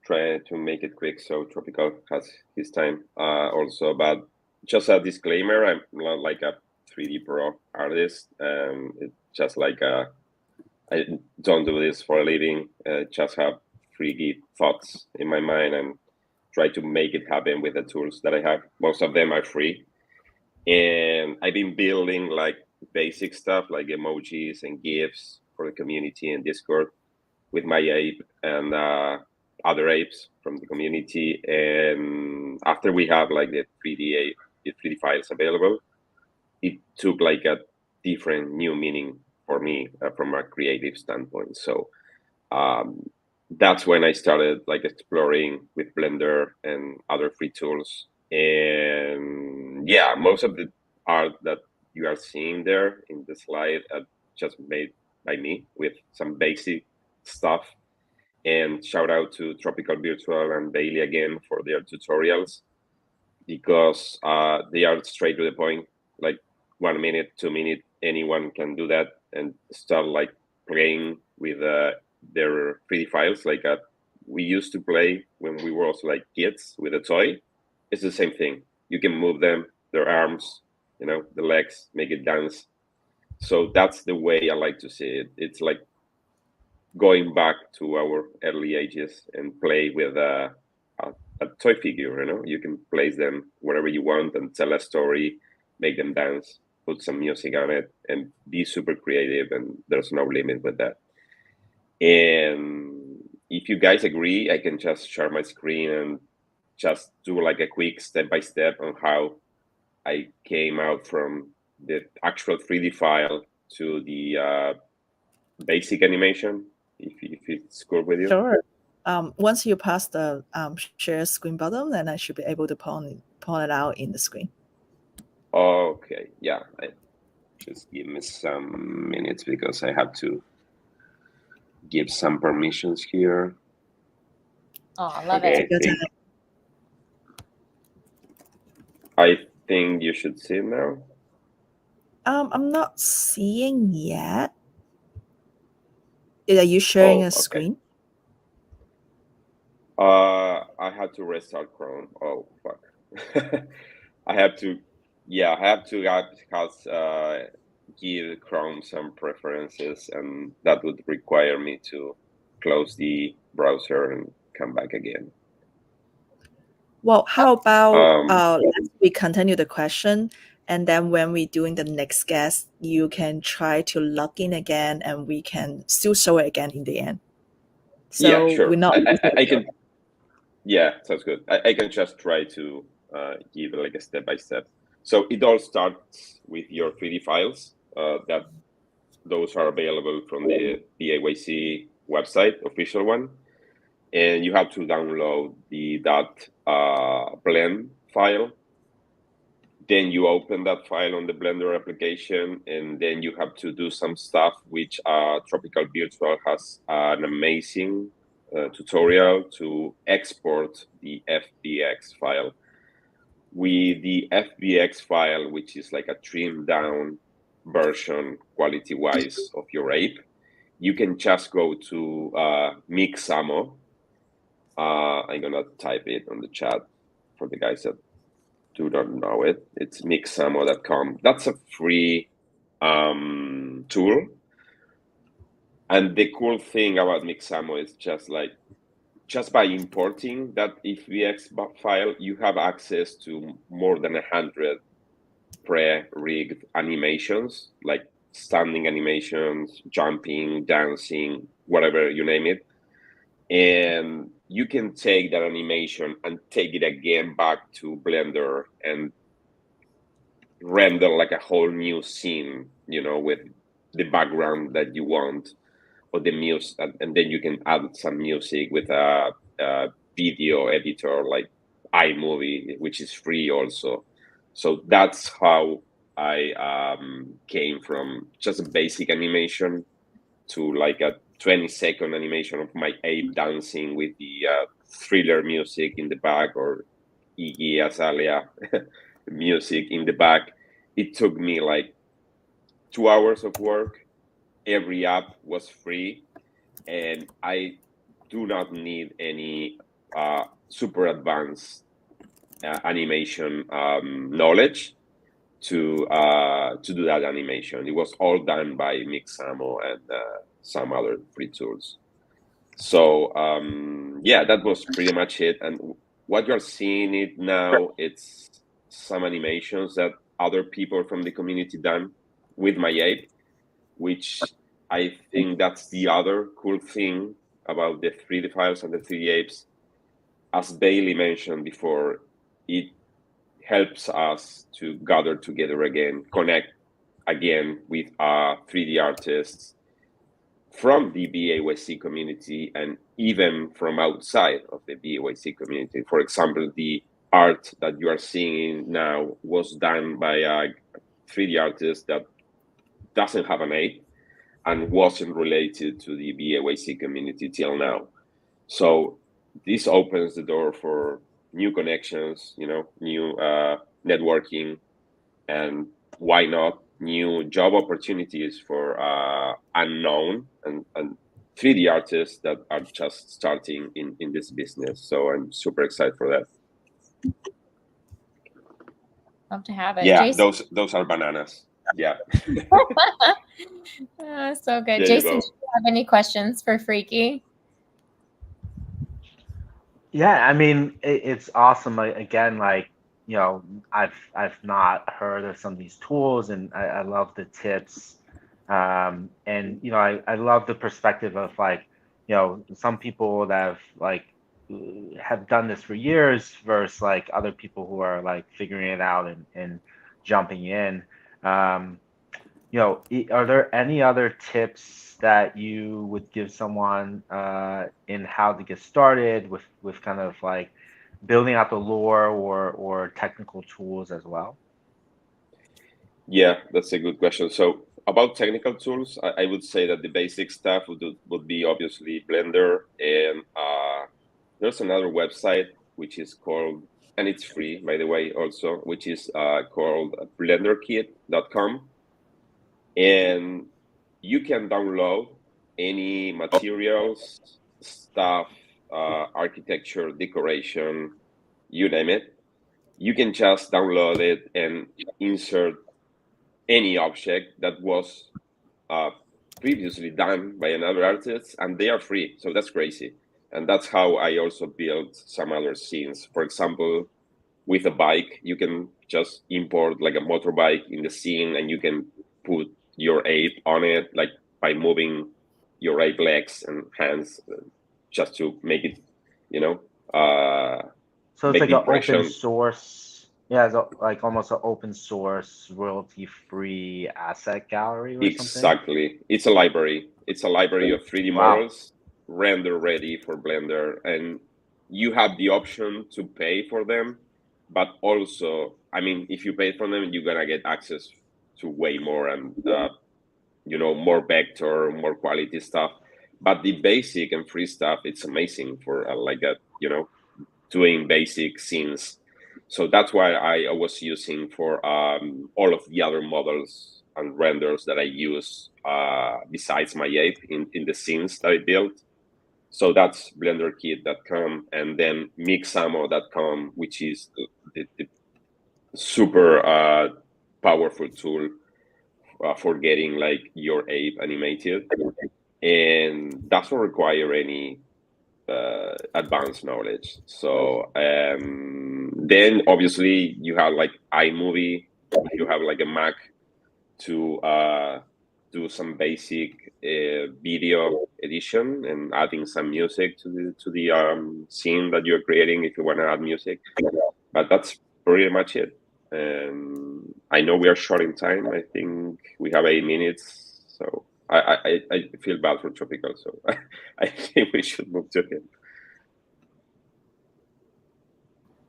Try to make it quick so Tropical has his time also. But just a disclaimer, I'm not like a 3D Pro artist. It's just like I don't do this for a living. Just have freaky thoughts in my mind and try to make it happen with the tools that I have. Most of them are free. And I've been building like basic stuff like emojis and GIFs for the community and Discord with my ape and other apes from the community. And after we have like the 3D files available, it took like a different new meaning for me from a creative standpoint. So that's when I started like exploring with Blender and other free tools. And yeah, most of the art that you are seeing there in the slide just made by me with some basic stuff. And shout out to Tropical Virtual and Bailey again for their tutorials, because they are straight to the point. Like 1 minute, 2 minutes, anyone can do that and start like playing with their 3D files. Like we used to play when we were also like kids with a toy. It's the same thing. You can move them, their arms, you know, the legs, make it dance. So that's the way I like to see it. It's like going back to our early ages and play with a toy figure. You know, you can place them wherever you want and tell a story, make them dance, put some music on it, and be super creative. And there's no limit with that. And if you guys agree, I can just share my screen and just do like a quick step-by-step on how I came out from the actual 3D file to the basic animation, if it's cool with you. Sure. Once you pass the share screen button, then I should be able to point it out in the screen. Okay, yeah. Just give me some minutes because I have to give some permissions here. Oh, I love it. I think you should see it now. I'm not seeing yet. Are you sharing a screen? I had to restart Chrome. Oh fuck. I have to give Chrome some preferences, and that would require me to close the browser and come back again. Well, how about we continue the question, and then when we're doing the next guest, you can try to log in again, and we can still show it again in the end. So yeah, sure. We're not I can. Yeah, sounds good. I can just try to give like a step-by-step. So it all starts with your 3D files. Those are available from the BAYC website, official one. And you have to download the .blend file. Then you open that file on the Blender application, and then you have to do some stuff, which Tropical Virtual has an amazing tutorial to export the FBX file. With the FBX file, which is like a trimmed down version quality-wise of your ape, you can just go to Mixamo. I'm gonna type it on the chat for the guys that do not know it. It's mixamo.com. That's a free tool. And the cool thing about Mixamo is just by importing that FBX file, you have access to more than 100 pre-rigged animations, like standing animations, jumping, dancing, whatever you name it. And you can take that animation and take it again back to Blender and render like a whole new scene, you know, with the background that you want, or the music, and then you can add some music with a video editor like iMovie, which is free also. So that's how I came from just a basic animation to like a 20-second animation of my ape dancing with the thriller music in the back, or Iggy Azalea music in the back. It took me like 2 hours of work. Every app was free, and I do not need any super advanced animation knowledge to do that animation. It was all done by Mixamo and some other free tools. So yeah, that was pretty much it. And what you're seeing it now, it's some animations that other people from the community done with my ape, which I think that's the other cool thing about the 3D files and the 3D apes. As Bailey mentioned before, it helps us to gather together again, connect again with 3D artists from the BAYC community and even from outside of the BAYC community. For example, the art that you are seeing now was done by a 3D artist that doesn't have an ape and wasn't related to the BAYC community till now. So this opens the door for new connections, new networking, and why not new job opportunities for unknown and 3D artists that are just starting in this business. So I'm super excited for that. Love to have it. Yeah, Jason? those are bananas. Yeah. So good. There Jason, you do you have any questions for Freaky? Yeah, I mean, it's awesome. Again, like, I've not heard of some of these tools, and I love the tips. And I love the perspective of, like, some people that have done this for years versus like other people who are like figuring it out and jumping in. Are there any other tips that you would give someone in how to get started with kind of like building out the lore or technical tools as well? Yeah, that's a good question. So about technical tools, I would say that the basic stuff would be obviously Blender, and there's another website which is called, and it's free by the way also, which is called blenderkit.com, and you can download any materials, stuff, architecture, decoration, you name it. You can just download it and insert any object that was previously done by another artist, and they are free. So that's crazy. And that's how I also built some other scenes. For example, with a bike, you can just import like a motorbike in the scene, and you can put your ape on it, like by moving your ape legs and hands, just to make it, So it's make like the an impression. open source, yeah, it's like almost an open source royalty-free asset gallery or something. Exactly. It's a library. It's a library of 3D Wow. models, render ready for Blender, and you have the option to pay for them. But also, I mean, if you pay for them, you're gonna get access to way more and more vector, more quality stuff. But the basic and free stuff, it's amazing for doing basic scenes. So that's why I was using for all of the other models and renders that I use besides my ape in the scenes that I built. So that's blenderkit.com, and then mixamo.com, which is the super powerful tool for getting like your ape animated, and doesn't require any advanced knowledge. So then obviously you have like iMovie, if you have like a Mac, to do some basic video edition and adding some music to the scene that you're creating if you want to add music. But that's pretty much it. I know we are short in time. I think we have 8 minutes, so I feel bad for Tropical, so I think we should move to him.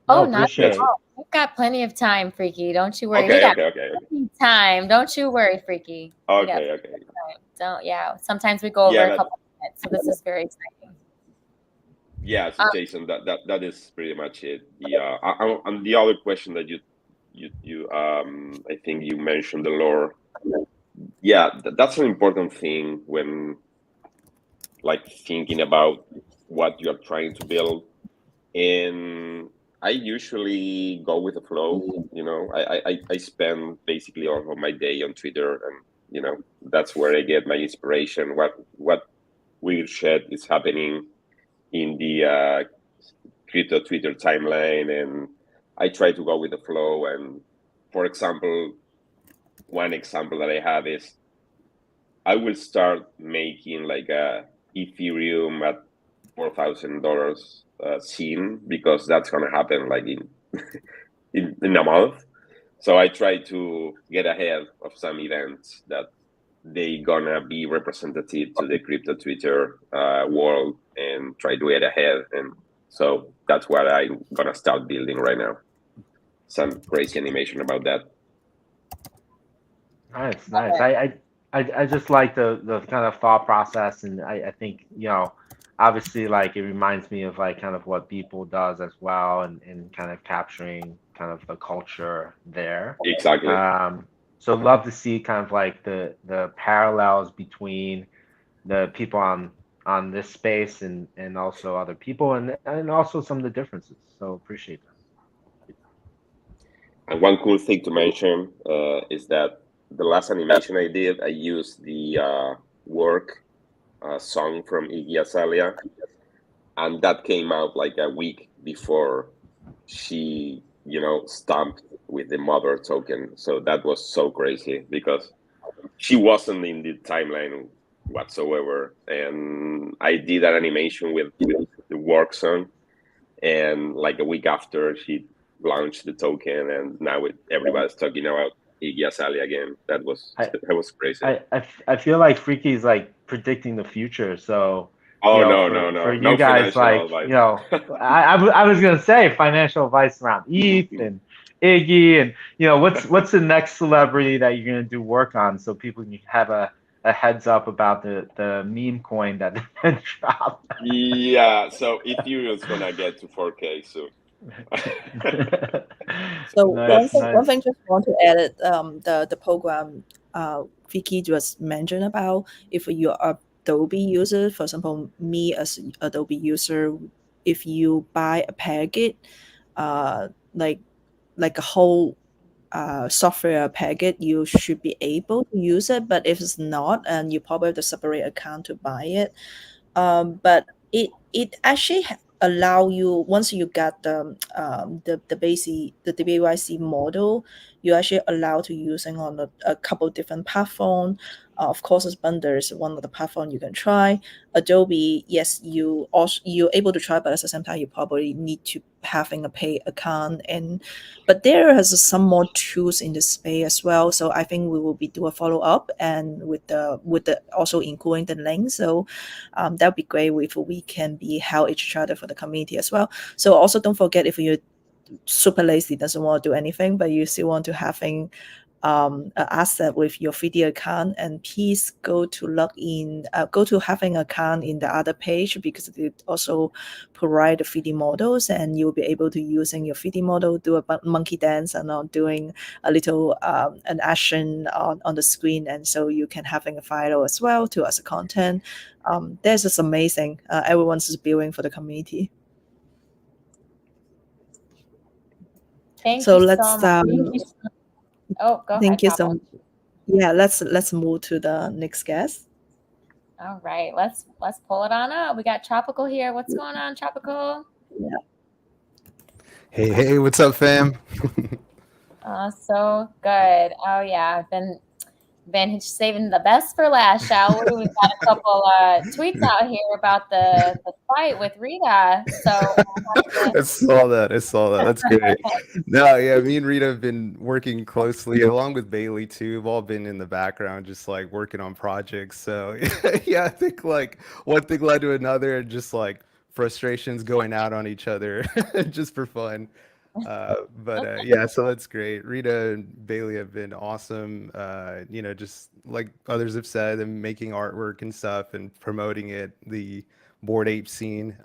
Oh, not at all. We've got plenty of time, Freaky. Don't you worry. Okay. Time. Don't you worry, Freaky. Okay. Sometimes we go over a couple of minutes, so this is very exciting. Yeah, so Jason, that is pretty much it. And the other question that you I think you mentioned the lore. Yeah, that's an important thing when like thinking about what you're trying to build. And I usually go with the flow. I spend basically all of my day on Twitter, and that's where I get my inspiration. What weird shit is happening in the crypto Twitter timeline, and I try to go with the flow. And for example, one example that I have is I will start making like a Ethereum at $4,000 scene, because that's gonna happen like in a month. So I try to get ahead of some events that they gonna be representative to the crypto Twitter world, and try to get ahead. And so that's what I'm gonna start building right now. Some crazy animation about that. Nice, nice. I just like the kind of thought process, and I think obviously like it reminds me of like kind of what people does as well, and kind of capturing kind of the culture there. Exactly. So love to see kind of like the parallels between the people on this space and also other people, and also some of the differences. So appreciate that. And one cool thing to mention is that the last animation I did, I used the work song from Iggy Azalea, and that came out like a week before she, stamped with the mother token. So that was so crazy, because she wasn't in the timeline whatsoever. And I did that animation with the work song, and like a week after, she launched the token, and now everybody's talking about Iggy Azalea again. That was crazy. I feel like Freaky is like predicting the future. So no, for you no guys, financial like advice. I was gonna say financial advice around ETH and Iggy, and what's the next celebrity that you're gonna do work on, so people can have a heads up about the meme coin that dropped. Yeah, so Ethereum's gonna get to 4K soon. So Nice, one nice. thing just want to add it, the program Vicky just mentioned about, if you're a Adobe user, for example, me as Adobe user, if you buy a packet, uh, like a whole software packet, you should be able to use it. But if it's not, and you probably have to separate account to buy it. But it actually allow you, once you get the basic the BAYC model, you actually allow to using on a couple different platform. Of course, as Blender is one of the platform you can try. Adobe, yes, you're able to try, but at the same time, you probably need to having a pay account. But there is some more tools in the space as well. So I think we will be do a follow up, and with the also including the link. So that would be great if we can be help each other for the community as well. So also don't forget, if you're super lazy, doesn't want to do anything, but you still want to having an asset with your video account, and please go to log in, go to having account in the other page, because it also provide the 3D models, and you'll be able to using your 3D model, do a monkey dance, and doing a little an action on the screen, and so you can having a file as well to as a content. That's just amazing. Everyone's just building for the community. Thank So you let's so much. Oh, go thank ahead, you so Papa. much. Yeah, let's move to the next guest. All right, let's pull it on up. We got Tropical here. What's going on, Tropical? Yeah. Hey, what's up, fam? So good. Oh yeah, I've been saving the best for last, shall we? We've got a couple tweets out here about the fight with Rita. So I saw that. That's great. No, yeah, me and Rita have been working closely along with Bailey too. We've all been in the background, just like working on projects. So yeah, I think like one thing led to another, and just like frustrations going out on each other just for fun. Yeah, so that's great. Rita and Bailey have been awesome. Just like others have said, and making artwork and stuff and promoting it. The Bored Ape scene.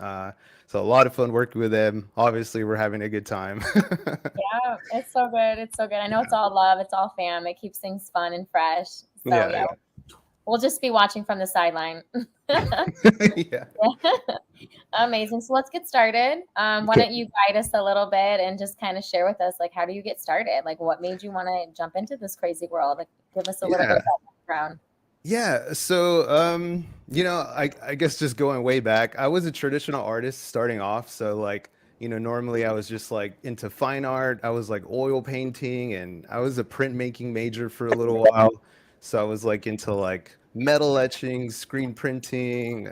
So a lot of fun working with them. Obviously, we're having a good time. Yeah, it's so good. It's so good. I know it's all love. It's all fam. It keeps things fun and fresh. So yeah. We'll just be watching from the sideline. Yeah. Amazing. So let's get started. Why don't you guide us a little bit and just kind of share with us, like, how do you get started? Like, what made you want to jump into this crazy world? Like, give us a little bit of background. Yeah, so you know, I guess just going way back, I was a traditional artist starting off. So like, you know, normally I was just like into fine art. I was like oil painting, and I was a printmaking major for a little while. So I was like into like metal etching, screen printing,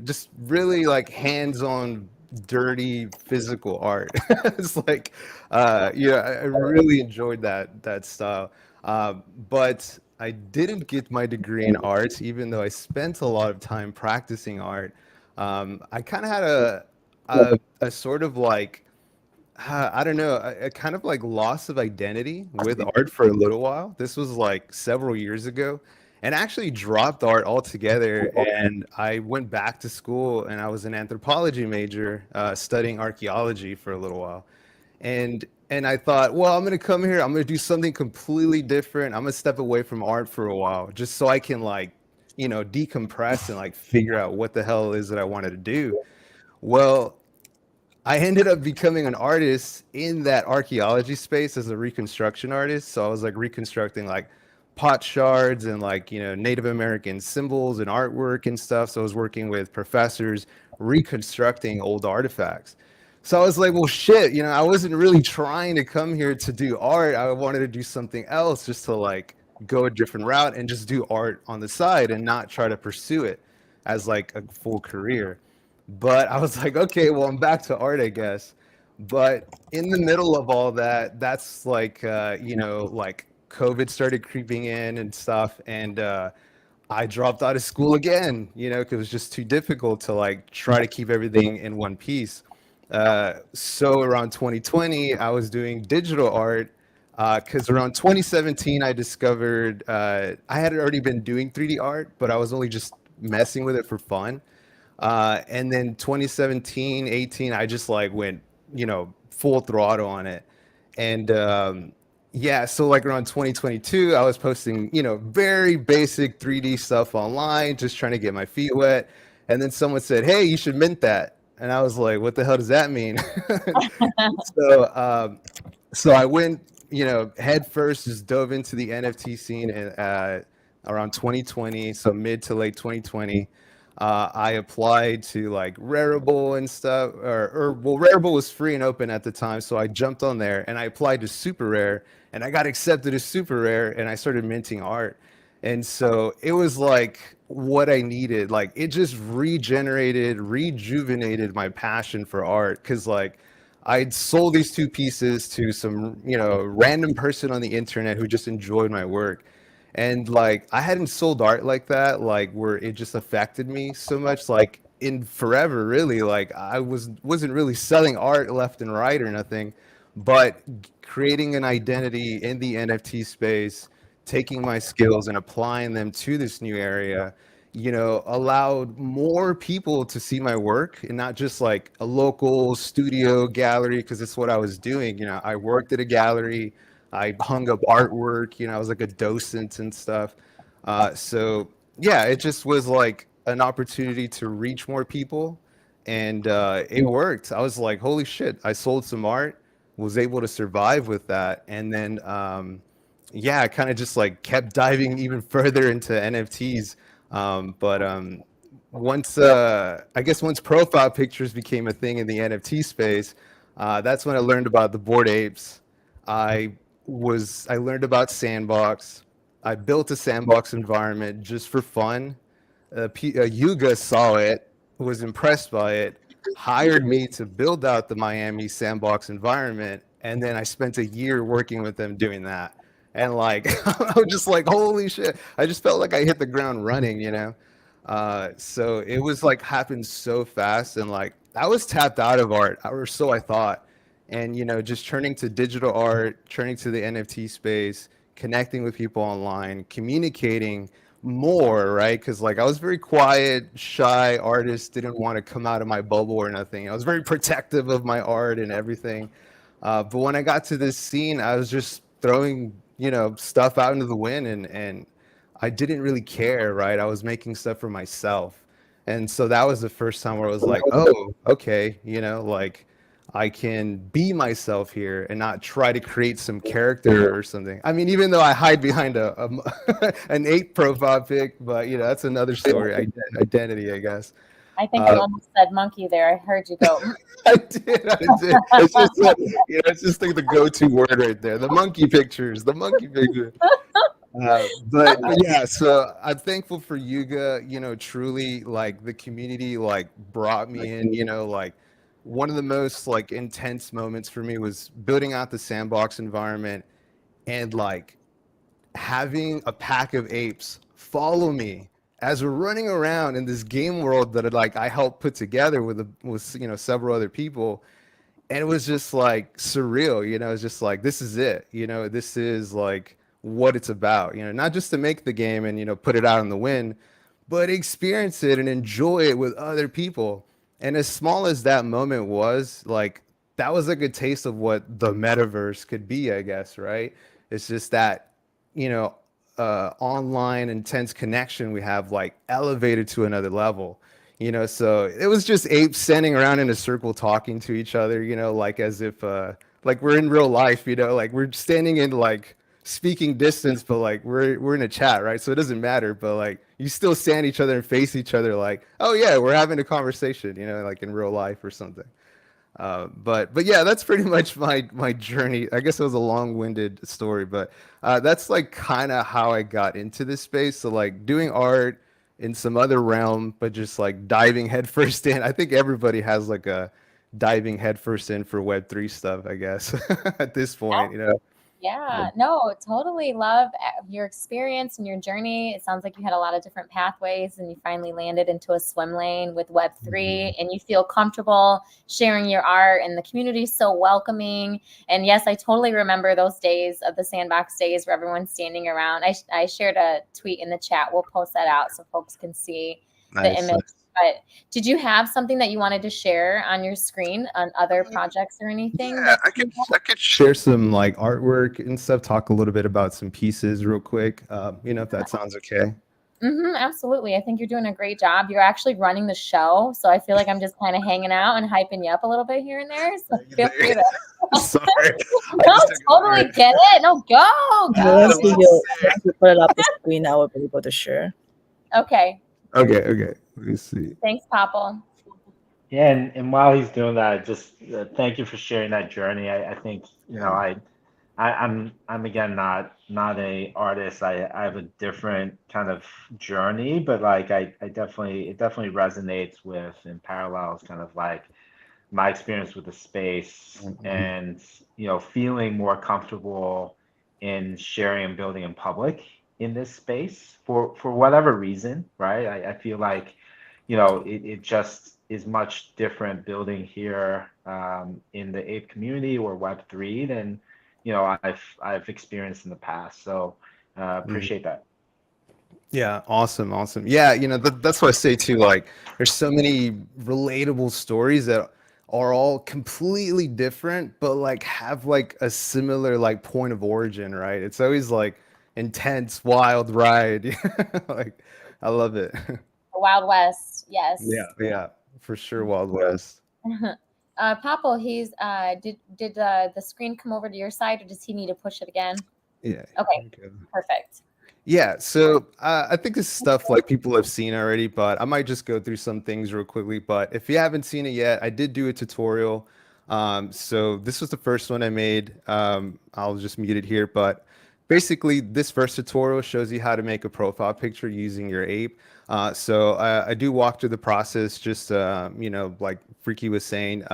just really like hands-on, dirty physical art. It's like, yeah, I really enjoyed that style. But I didn't get my degree in art, even though I spent a lot of time practicing art. I kind of had a sort of like, I don't know, a kind of like loss of identity with art for a little while. This was like several years ago, and I actually dropped art altogether. And I went back to school, and I was an anthropology major, studying archaeology for a little while. And I thought, well, I'm gonna come here. I'm gonna do something completely different. I'm gonna step away from art for a while, just so I can like, you know, decompress and like figure out what the hell it is that I wanted to do. Well, I ended up becoming an artist in that archaeology space as a reconstruction artist. So I was like reconstructing like pot shards and like, you know, Native American symbols and artwork and stuff. So I was working with professors reconstructing old artifacts. So I was like, well, shit, you know, I wasn't really trying to come here to do art. I wanted to do something else, just to like go a different route and just do art on the side and not try to pursue it as like a full career. But I was like, okay, well, I'm back to art, I guess. But in the middle of all that, that's like, you know, like COVID started creeping in and stuff. And I dropped out of school again, you know, because it was just too difficult to like try to keep everything in one piece. So around 2020, I was doing digital art, because around 2017, I discovered I had already been doing 3D art, but I was only just messing with it for fun. And then 2017, 18, I just like went, you know, full throttle on it. And yeah, so like around 2022, I was posting, you know, very basic 3D stuff online, just trying to get my feet wet. And then someone said, hey, you should mint that. And I was like, what the hell does that mean? so, so I went, you know, head first, just dove into the NFT scene around 2020, so mid to late 2020. I applied to like Rarible and stuff, or well, Rarible was free and open at the time, so I jumped on there and I applied to Super Rare, and I got accepted as Super Rare, and I started minting art. And so it was like what I needed. Like it just regenerated, rejuvenated my passion for art, because like I'd sold these two pieces to some, you know, random person on the internet who just enjoyed my work. And like I hadn't sold art like that, like where it just affected me so much, like in forever, really. Like I wasn't really selling art left and right or nothing, but creating an identity in the NFT space, taking my skills and applying them to this new area, you know, allowed more people to see my work, and not just like a local studio gallery, because it's what I was doing. You know, I worked at a gallery, I hung up artwork, you know, I was like a docent and stuff. So yeah, it just was like an opportunity to reach more people, and it worked. I was like, holy shit, I sold some art, was able to survive with that. And then yeah, I kind of just like kept diving even further into NFTs. But once I guess once profile pictures became a thing in the NFT space, that's when I learned about the Bored Apes. I learned about Sandbox. I built a Sandbox environment just for fun. Yuga saw it, was impressed by it, hired me to build out the Miami Sandbox environment, and then I spent a year working with them doing that. And like I was just like, holy shit! I just felt like I hit the ground running, you know. So it was like happened so fast, and like I was tapped out of art, or so I thought. And you know, just turning to digital art, turning to the NFT space, connecting with people online, communicating more, right? Because like I was very quiet, shy artist, didn't want to come out of my bubble or nothing. I was very protective of my art and everything. But when I got to this scene, I was just throwing, stuff out into the wind, and I didn't really care, right? I was making stuff for myself. And so that was the first time where I was like, oh, okay, like I can be myself here and not try to create some character or something. I mean, even though I hide behind an ape profile pic, but that's another story. Identity, I guess. I think you almost said monkey there. I heard you go. I did. It's just it's just like the go-to word right there. The monkey pictures. The monkey picture. But yeah, so I'm thankful for Yuga. Truly, like the community, like brought me in. Like one of the most like intense moments for me was building out the sandbox environment and like having a pack of apes follow me as we're running around in this game world that like I helped put together with several other people. And it was just like surreal, it's just like, this is it, this is like what it's about, not just to make the game and put it out in the wind, but experience it and enjoy it with other people. And as small as that moment was, like that was like a taste of what the metaverse could be, I guess, right? It's just that, online intense connection we have like elevated to another level. So it was just apes standing around in a circle talking to each other, like as if like we're in real life, like we're standing in like speaking distance, but like we're in a chat, right? So it doesn't matter, but like you still stand each other and face each other like, oh yeah, we're having a conversation, like in real life or something. But yeah, that's pretty much my journey. I guess it was a long-winded story, but that's like kind of how I got into this space. So like doing art in some other realm, but just like diving headfirst in. I think everybody has like a diving headfirst in for Web3 stuff, I guess, at this point, Yeah, no, totally love your experience and your journey. It sounds like you had a lot of different pathways and you finally landed into a swim lane with Web3 and you feel comfortable sharing your art and the community is so welcoming. And yes, I totally remember those days of the sandbox days where everyone's standing around. I shared a tweet in the chat. We'll post that out so folks can see the image. But did you have something that you wanted to share on your screen on other projects or anything? Yeah, I could share some like artwork and stuff, talk a little bit about some pieces real quick, if that sounds okay. Absolutely. I think you're doing a great job. You're actually running the show. So I feel like I'm just kind of hanging out and hyping you up a little bit here and there. So feel free to. Sorry. No, totally get it. No, go. Once you put it up the screen, I will be able to share. Okay. Okay. Let me see. Thanks, Popple. Yeah, and while he's doing that, just thank you for sharing that journey. I think I'm again not a artist. I have a different kind of journey, but like it definitely resonates with and parallels kind of like my experience with the space and feeling more comfortable in sharing and building in public in this space for whatever reason, right? I feel like it just is much different building here in the ape community or Web3 than I've experienced in the past. So appreciate that. Yeah, awesome. Yeah, that's what I say too. Like, there's so many relatable stories that are all completely different, but like have like a similar like point of origin, right? It's always like intense, wild ride. Like, I love it. Wild West, yes. Yeah, for sure, Wild West. Popple, he's did the screen come over to your side, or does he need to push it again? Yeah. Okay. Perfect. Yeah, so I think this stuff like people have seen already, but I might just go through some things real quickly. But if you haven't seen it yet, I did do a tutorial. So this was the first one I made. I'll just mute it here, but basically this first tutorial shows you how to make a profile picture using your ape. So I do walk through the process, just like Freaky was saying,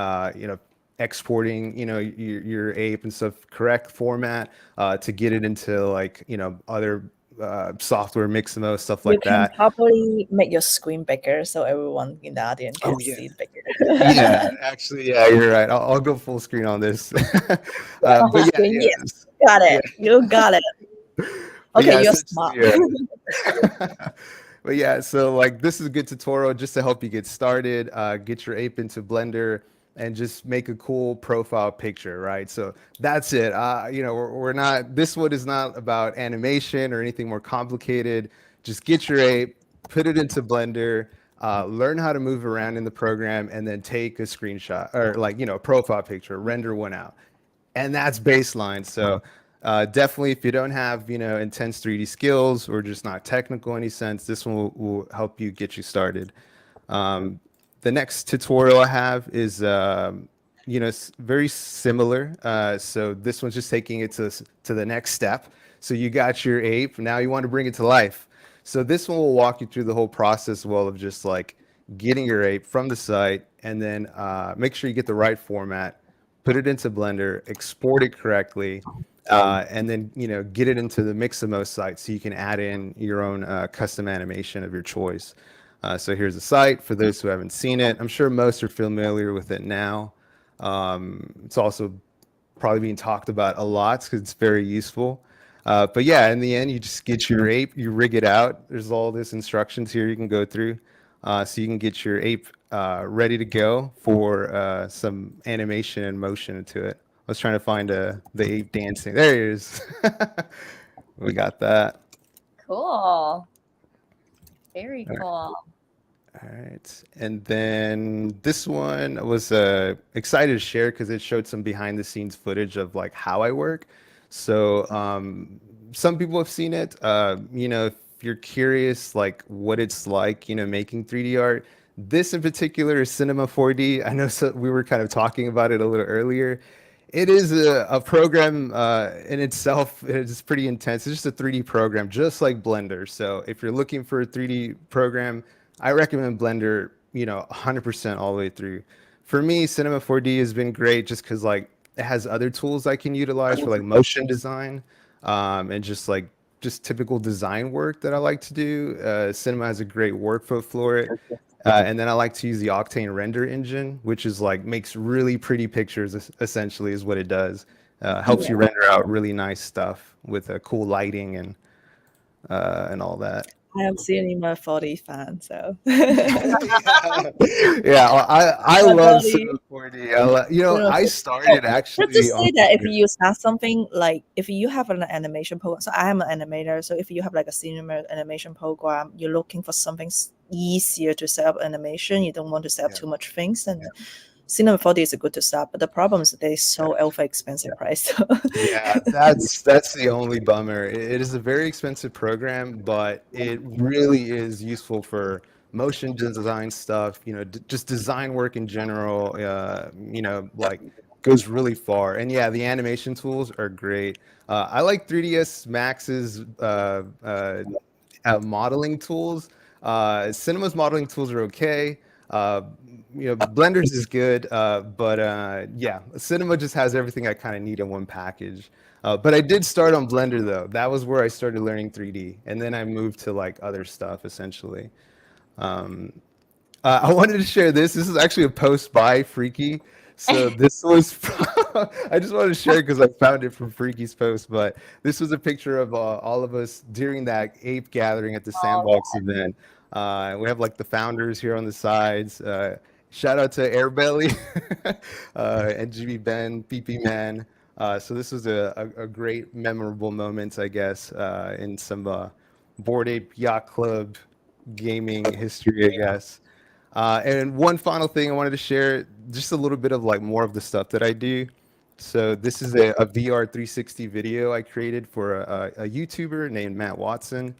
exporting your ape and stuff, correct format to get it into like other software, Mixamo, stuff like that. You can probably make your screen bigger so everyone in the audience can see it bigger. Yeah, actually, yeah, you're right. I'll go full screen on this. But yes, got it. You got it. Okay, you're smart. But yeah, so like this is a good tutorial just to help you get started, get your ape into Blender and just make a cool profile picture, right? So that's it. You know, we're not, this one is not about animation or anything more complicated. Just get your ape, put it into Blender, learn how to move around in the program, and then take a screenshot or like, you know, profile picture, render one out. And that's baseline. So definitely, if you don't have, you know, intense 3D skills or just not technical in any sense, this one will help you get you started. The next tutorial I have is, you know, very similar. So this one's just taking it to the next step. So you got your ape, now you want to bring it to life. So this one will walk you through the whole process well of just like getting your ape from the site, and then make sure you get the right format, put it into Blender, export it correctly, and then, you know, get it into the Mixamo site so you can add in your own custom animation of your choice. So here's the site for those who haven't seen it. I'm sure most are familiar with it now. It's also probably being talked about a lot because it's very useful. But yeah, in the end, you just get your ape, you rig it out. There's all this instructions here you can go through. So you can get your ape ready to go for some animation and motion into it. I was trying to find the ape dancing. There it is. We got that. Cool. Very cool. All right. And then this one I was excited to share because it showed some behind the scenes footage of like how I work. So some people have seen it. You know, if you're curious like what it's like, you know, making 3D art, this in particular is Cinema 4D. I know we were kind of talking about it a little earlier. It is a program in itself. It's pretty intense. It's just a 3D program, just like Blender. So if you're looking for a 3D program, I recommend Blender, you know, 100% all the way through. For me, Cinema 4D has been great just because like it has other tools I can utilize for like motion design and just typical design work that I like to do. Cinema has a great workflow for it. And then I like to use the Octane render engine, which is like makes really pretty pictures, essentially is what it does. Helps you render out really nice stuff with cool lighting and all that. I am Cinema 40 fan, so Yeah, I love Cinema 4D. You know, Cinema I 4D. started Let's actually just say on that if you start something like if you have an animation program, so I am an animator, so if you have like a cinema animation program, you're looking for something easier to set up animation. You don't want to set up too much things, and Cinema 4D is good to start. But the problem is they're so alpha expensive price. Yeah, that's the only bummer. It is a very expensive program, but it really is useful for motion design stuff, you know, just design work in general, you know, like goes really far. And yeah, the animation tools are great. I like 3ds Max's modeling tools. Cinema's modeling tools are okay. You know, Blender's is good, but yeah, Cinema just has everything I kind of need in one package. But I did start on Blender though. That was where I started learning 3D, and then I moved to like other stuff essentially. I wanted to share this. This is actually a post by Freaky. So this was, I just wanted to share because I found it from Freaky's post, but this was a picture of all of us during that ape gathering at the Sandbox event. We have like the founders here on the sides. Shout out to Airbelly, NGB Ben, PP Man. So this was a great memorable moment, I guess, in some Bored Ape Yacht Club gaming history, I guess. And one final thing I wanted to share, just a little bit of like more of the stuff that I do. So this is a VR 360 video I created for a YouTuber named Matt Watson.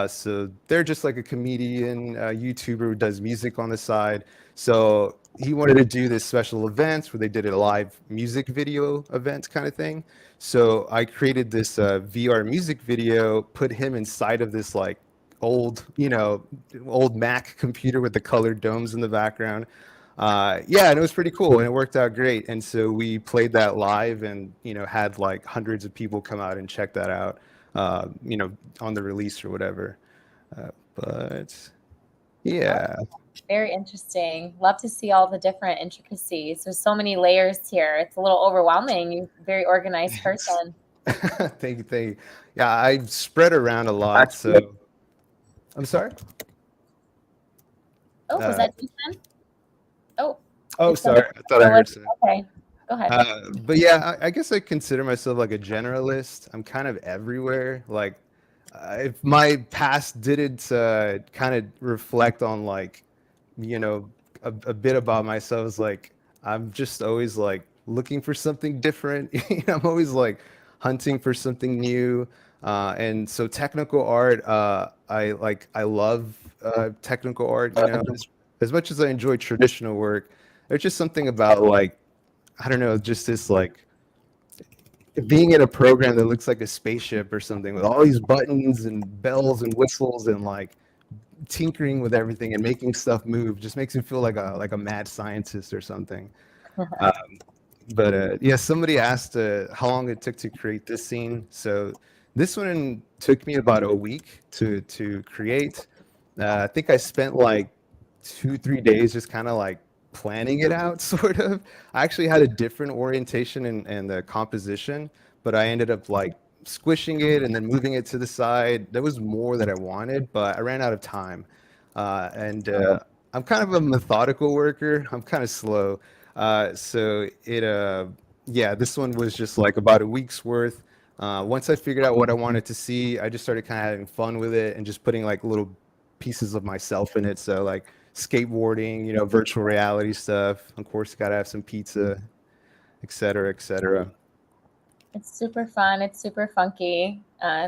So they're just like a comedian, YouTuber who does music on the side. So he wanted to do this special events where they did a live music video event kind of thing. So I created this VR music video, put him inside of this like old, you know, old Mac computer with the colored domes in the background. Yeah, and it was pretty cool, and it worked out great. And so we played that live, and you know, had like hundreds of people come out and check that out, you know, on the release or whatever. But yeah. Very interesting. Love to see all the different intricacies. There's so many layers here. It's a little overwhelming. You're a very organized person. Thank you. Yeah, I spread around a lot, so I'm sorry. Oh, was that Jason? Oh. Oh, sorry. I thought I heard something. Okay, go ahead. But yeah, I guess I consider myself like a generalist. I'm kind of everywhere. Like, if my past didn't kind of reflect on like, you know, a bit about myself, is like I'm just always like looking for something different. I'm always like hunting for something new. And so technical art, I love technical art. As much as I enjoy traditional work, there's just something about like, I don't know, just this like being in a program that looks like a spaceship or something with all these buttons and bells and whistles and like tinkering with everything and making stuff move just makes me feel like a mad scientist or something. But yeah, somebody asked how long it took to create this scene. So this one took me about a week to create. I think I spent like 2-3 days just kind of like planning it out, sort of. I actually had a different orientation and the composition, but I ended up like squishing it and then moving it to the side. There was more that I wanted, but I ran out of time. And I'm kind of a methodical worker. I'm kind of slow. So yeah, this one was just like about a week's worth. Once I figured out what I wanted to see, I just started kind of having fun with it and just putting like little pieces of myself in it. So like skateboarding, virtual reality stuff. Of course, got to have some pizza, et cetera, et cetera. It's super fun. It's super funky.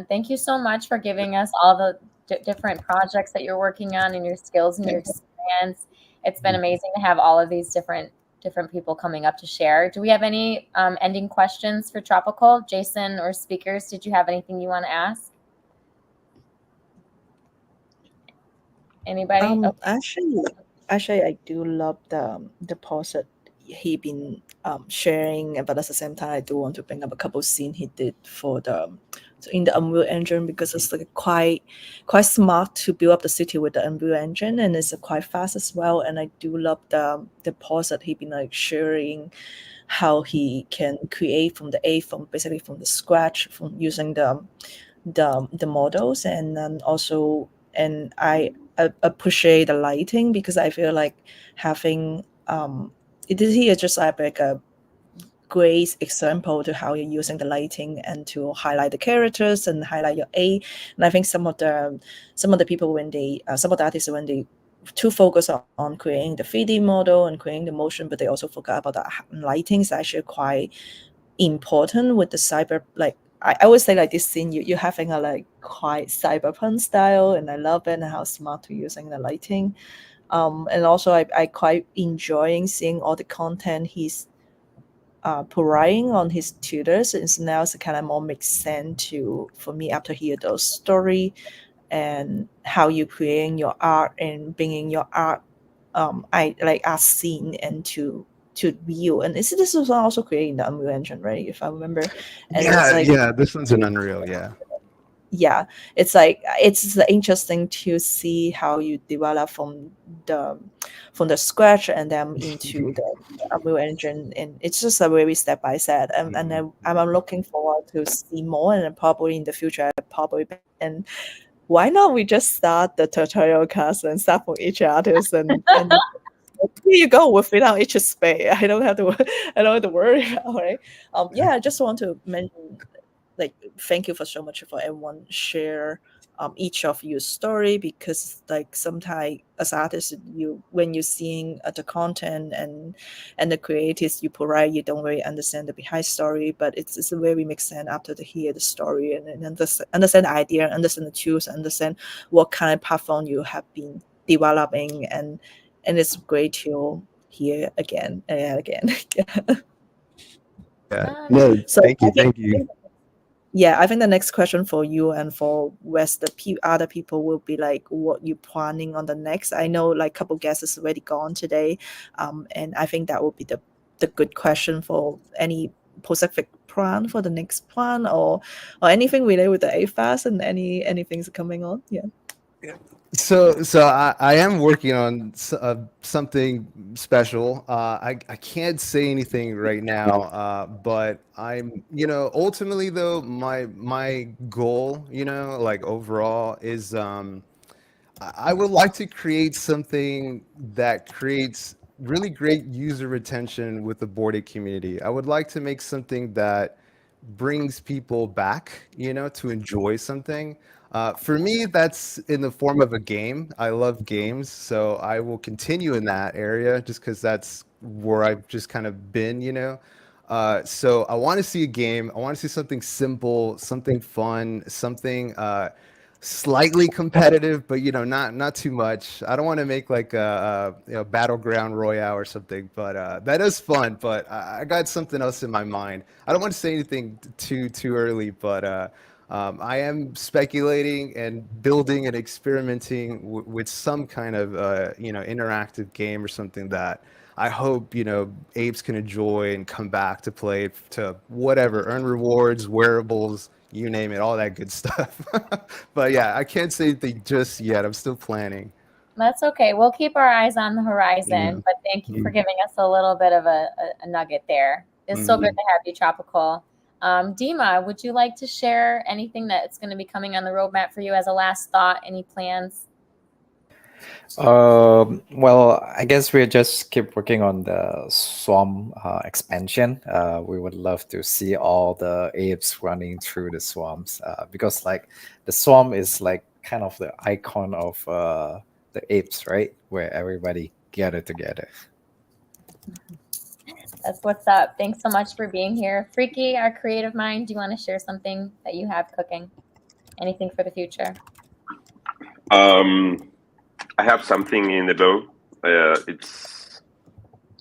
Thank you so much for giving us all the different projects that you're working on and your skills and your experience. It's been amazing to have all of these different people coming up to share. Do we have any ending questions for Tropical? Jason or speakers, did you have anything you want to ask? Anybody? Actually, I do love the post that he been sharing, but at the same time, I do want to bring up a couple scenes he did in the Unreal Engine, because it's like quite smart to build up the city with the Unreal Engine, and it's quite fast as well. And I do love the post that he been like sharing how he can create from basically from the scratch, from using the models, and then also, and I appreciate the lighting, because I feel like having it is here just like a great example to how you're using the lighting and to highlight the characters and highlight your A. And I think some of the people when they some of the artists when they too focus on creating the 3D model and creating the motion, but they also forgot about the lighting is actually quite important with the cyber, like I would say like this scene you're having a like quite cyberpunk style, and I love it and how smart to using the lighting. And also I quite enjoying seeing all the content he's providing on his tutors. And now it's kind of more makes sense for me after hear those story and how you creating your art and bringing your art I like art scene into view. And this was also created in the Unreal Engine, right? If I remember. And it's like, Yeah, this one's an Unreal, yeah, it's like it's interesting to see how you develop from the scratch and then into the Unreal Engine, and it's just a very step by step. And I'm looking forward to see more, and probably in the future, and why not we just start the tutorial class and start from each artist and here you go with it on each space. I don't have to worry about, right? Yeah, I just want to mention, like, thank you for so much for everyone share each of your story, because like sometimes as artists, when you're seeing the content and the creatives you provide, you don't really understand the behind story, but it's very makes sense after to hear the story and understand the idea, understand the tools, understand what kind of platform you have been developing, and it's great to hear again and again. Yeah. No, So thank you. Yeah, I think the next question for you and for West, the other people will be like, what you planning on the next? I know like a couple guests already gone today, and I think that will be the good question for any specific plan for the next plan, or anything related with the AFAS and anything's coming on. Yeah. So I am working on something special. I can't say anything right now, but I'm, ultimately though, my goal, like overall is I would like to create something that creates really great user retention with the boarded community. I would like to make something that brings people back, to enjoy something. For me, that's in the form of a game. I love games, so I will continue in that area just because that's where I've just kind of been. So I want to see a game. I want to see something simple, something fun, something slightly competitive, but not too much. I don't want to make like a battleground royale or something, but that is fun. But I got something else in my mind. I don't want to say anything too early, but I am speculating and building and experimenting with some kind of interactive game or something that I hope apes can enjoy and come back to play to whatever, earn rewards, wearables, you name it, all that good stuff. But yeah, I can't say anything just yet. I'm still planning. That's okay. We'll keep our eyes on the horizon, but thank you for giving us a little bit of a nugget there. It's so good to have you, Tropical. Dima, would you like to share anything that's going to be coming on the roadmap for you as a last thought? Any plans? Well, I guess we'll just keep working on the swarm expansion. We would love to see all the apes running through the swarms because like the swarm is like kind of the icon of the apes, right? Where everybody gather together. That's what's up. Thanks so much for being here. Freaky, our creative mind, do you want to share something that you have cooking? Anything for the future? I have something in the bow.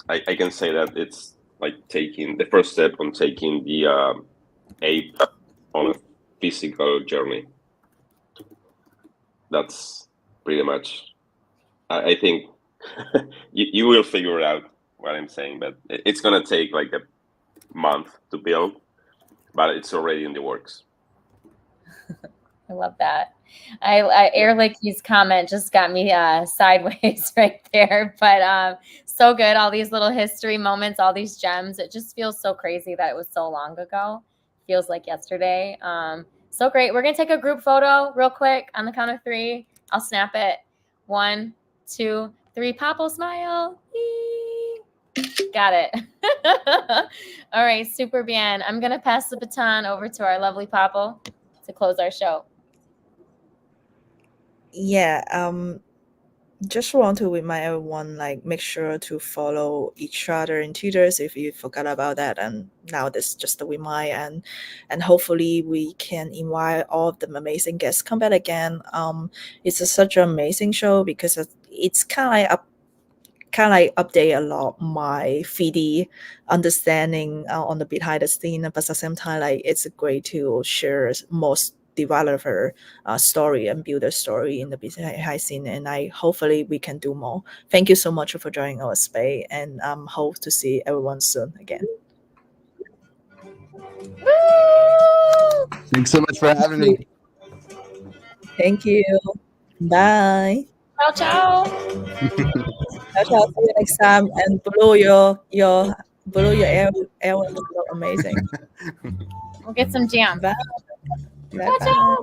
I can say that it's like taking the first step on taking the ape on a physical journey. That's pretty much. I think you will figure out what I'm saying, but it's gonna take like a month to build, but it's already in the works. I love that. Airlicky's comment just got me sideways right there, but so good. All these little history moments, all these gems. It just feels so crazy that it was so long ago. Feels like yesterday. So great. We're gonna take a group photo real quick on the count of 3. I'll snap it. 1, 2, 3. Popple smile. Yee. Got it. All right, super bien. I'm gonna pass the baton over to our lovely Popple to close our show. Yeah, just want to remind everyone, like, make sure to follow each other in Twitters if you forgot about that. And now this is just a remind, and hopefully we can invite all of the amazing guests come back again. It's such an amazing show because it's kind of like update a lot my 3D understanding on the behind the scene, but at the same time, like, it's great to share most developer story and builder story in the behind scene, and hopefully we can do more. Thank you so much for joining our space, and hope to see everyone soon again. Thanks so much for having me. Thank you. Bye. Ciao, ciao. Ciao, ciao. See you next time. And blow your air look amazing. We'll get some jam. Bye. Ciao, ciao.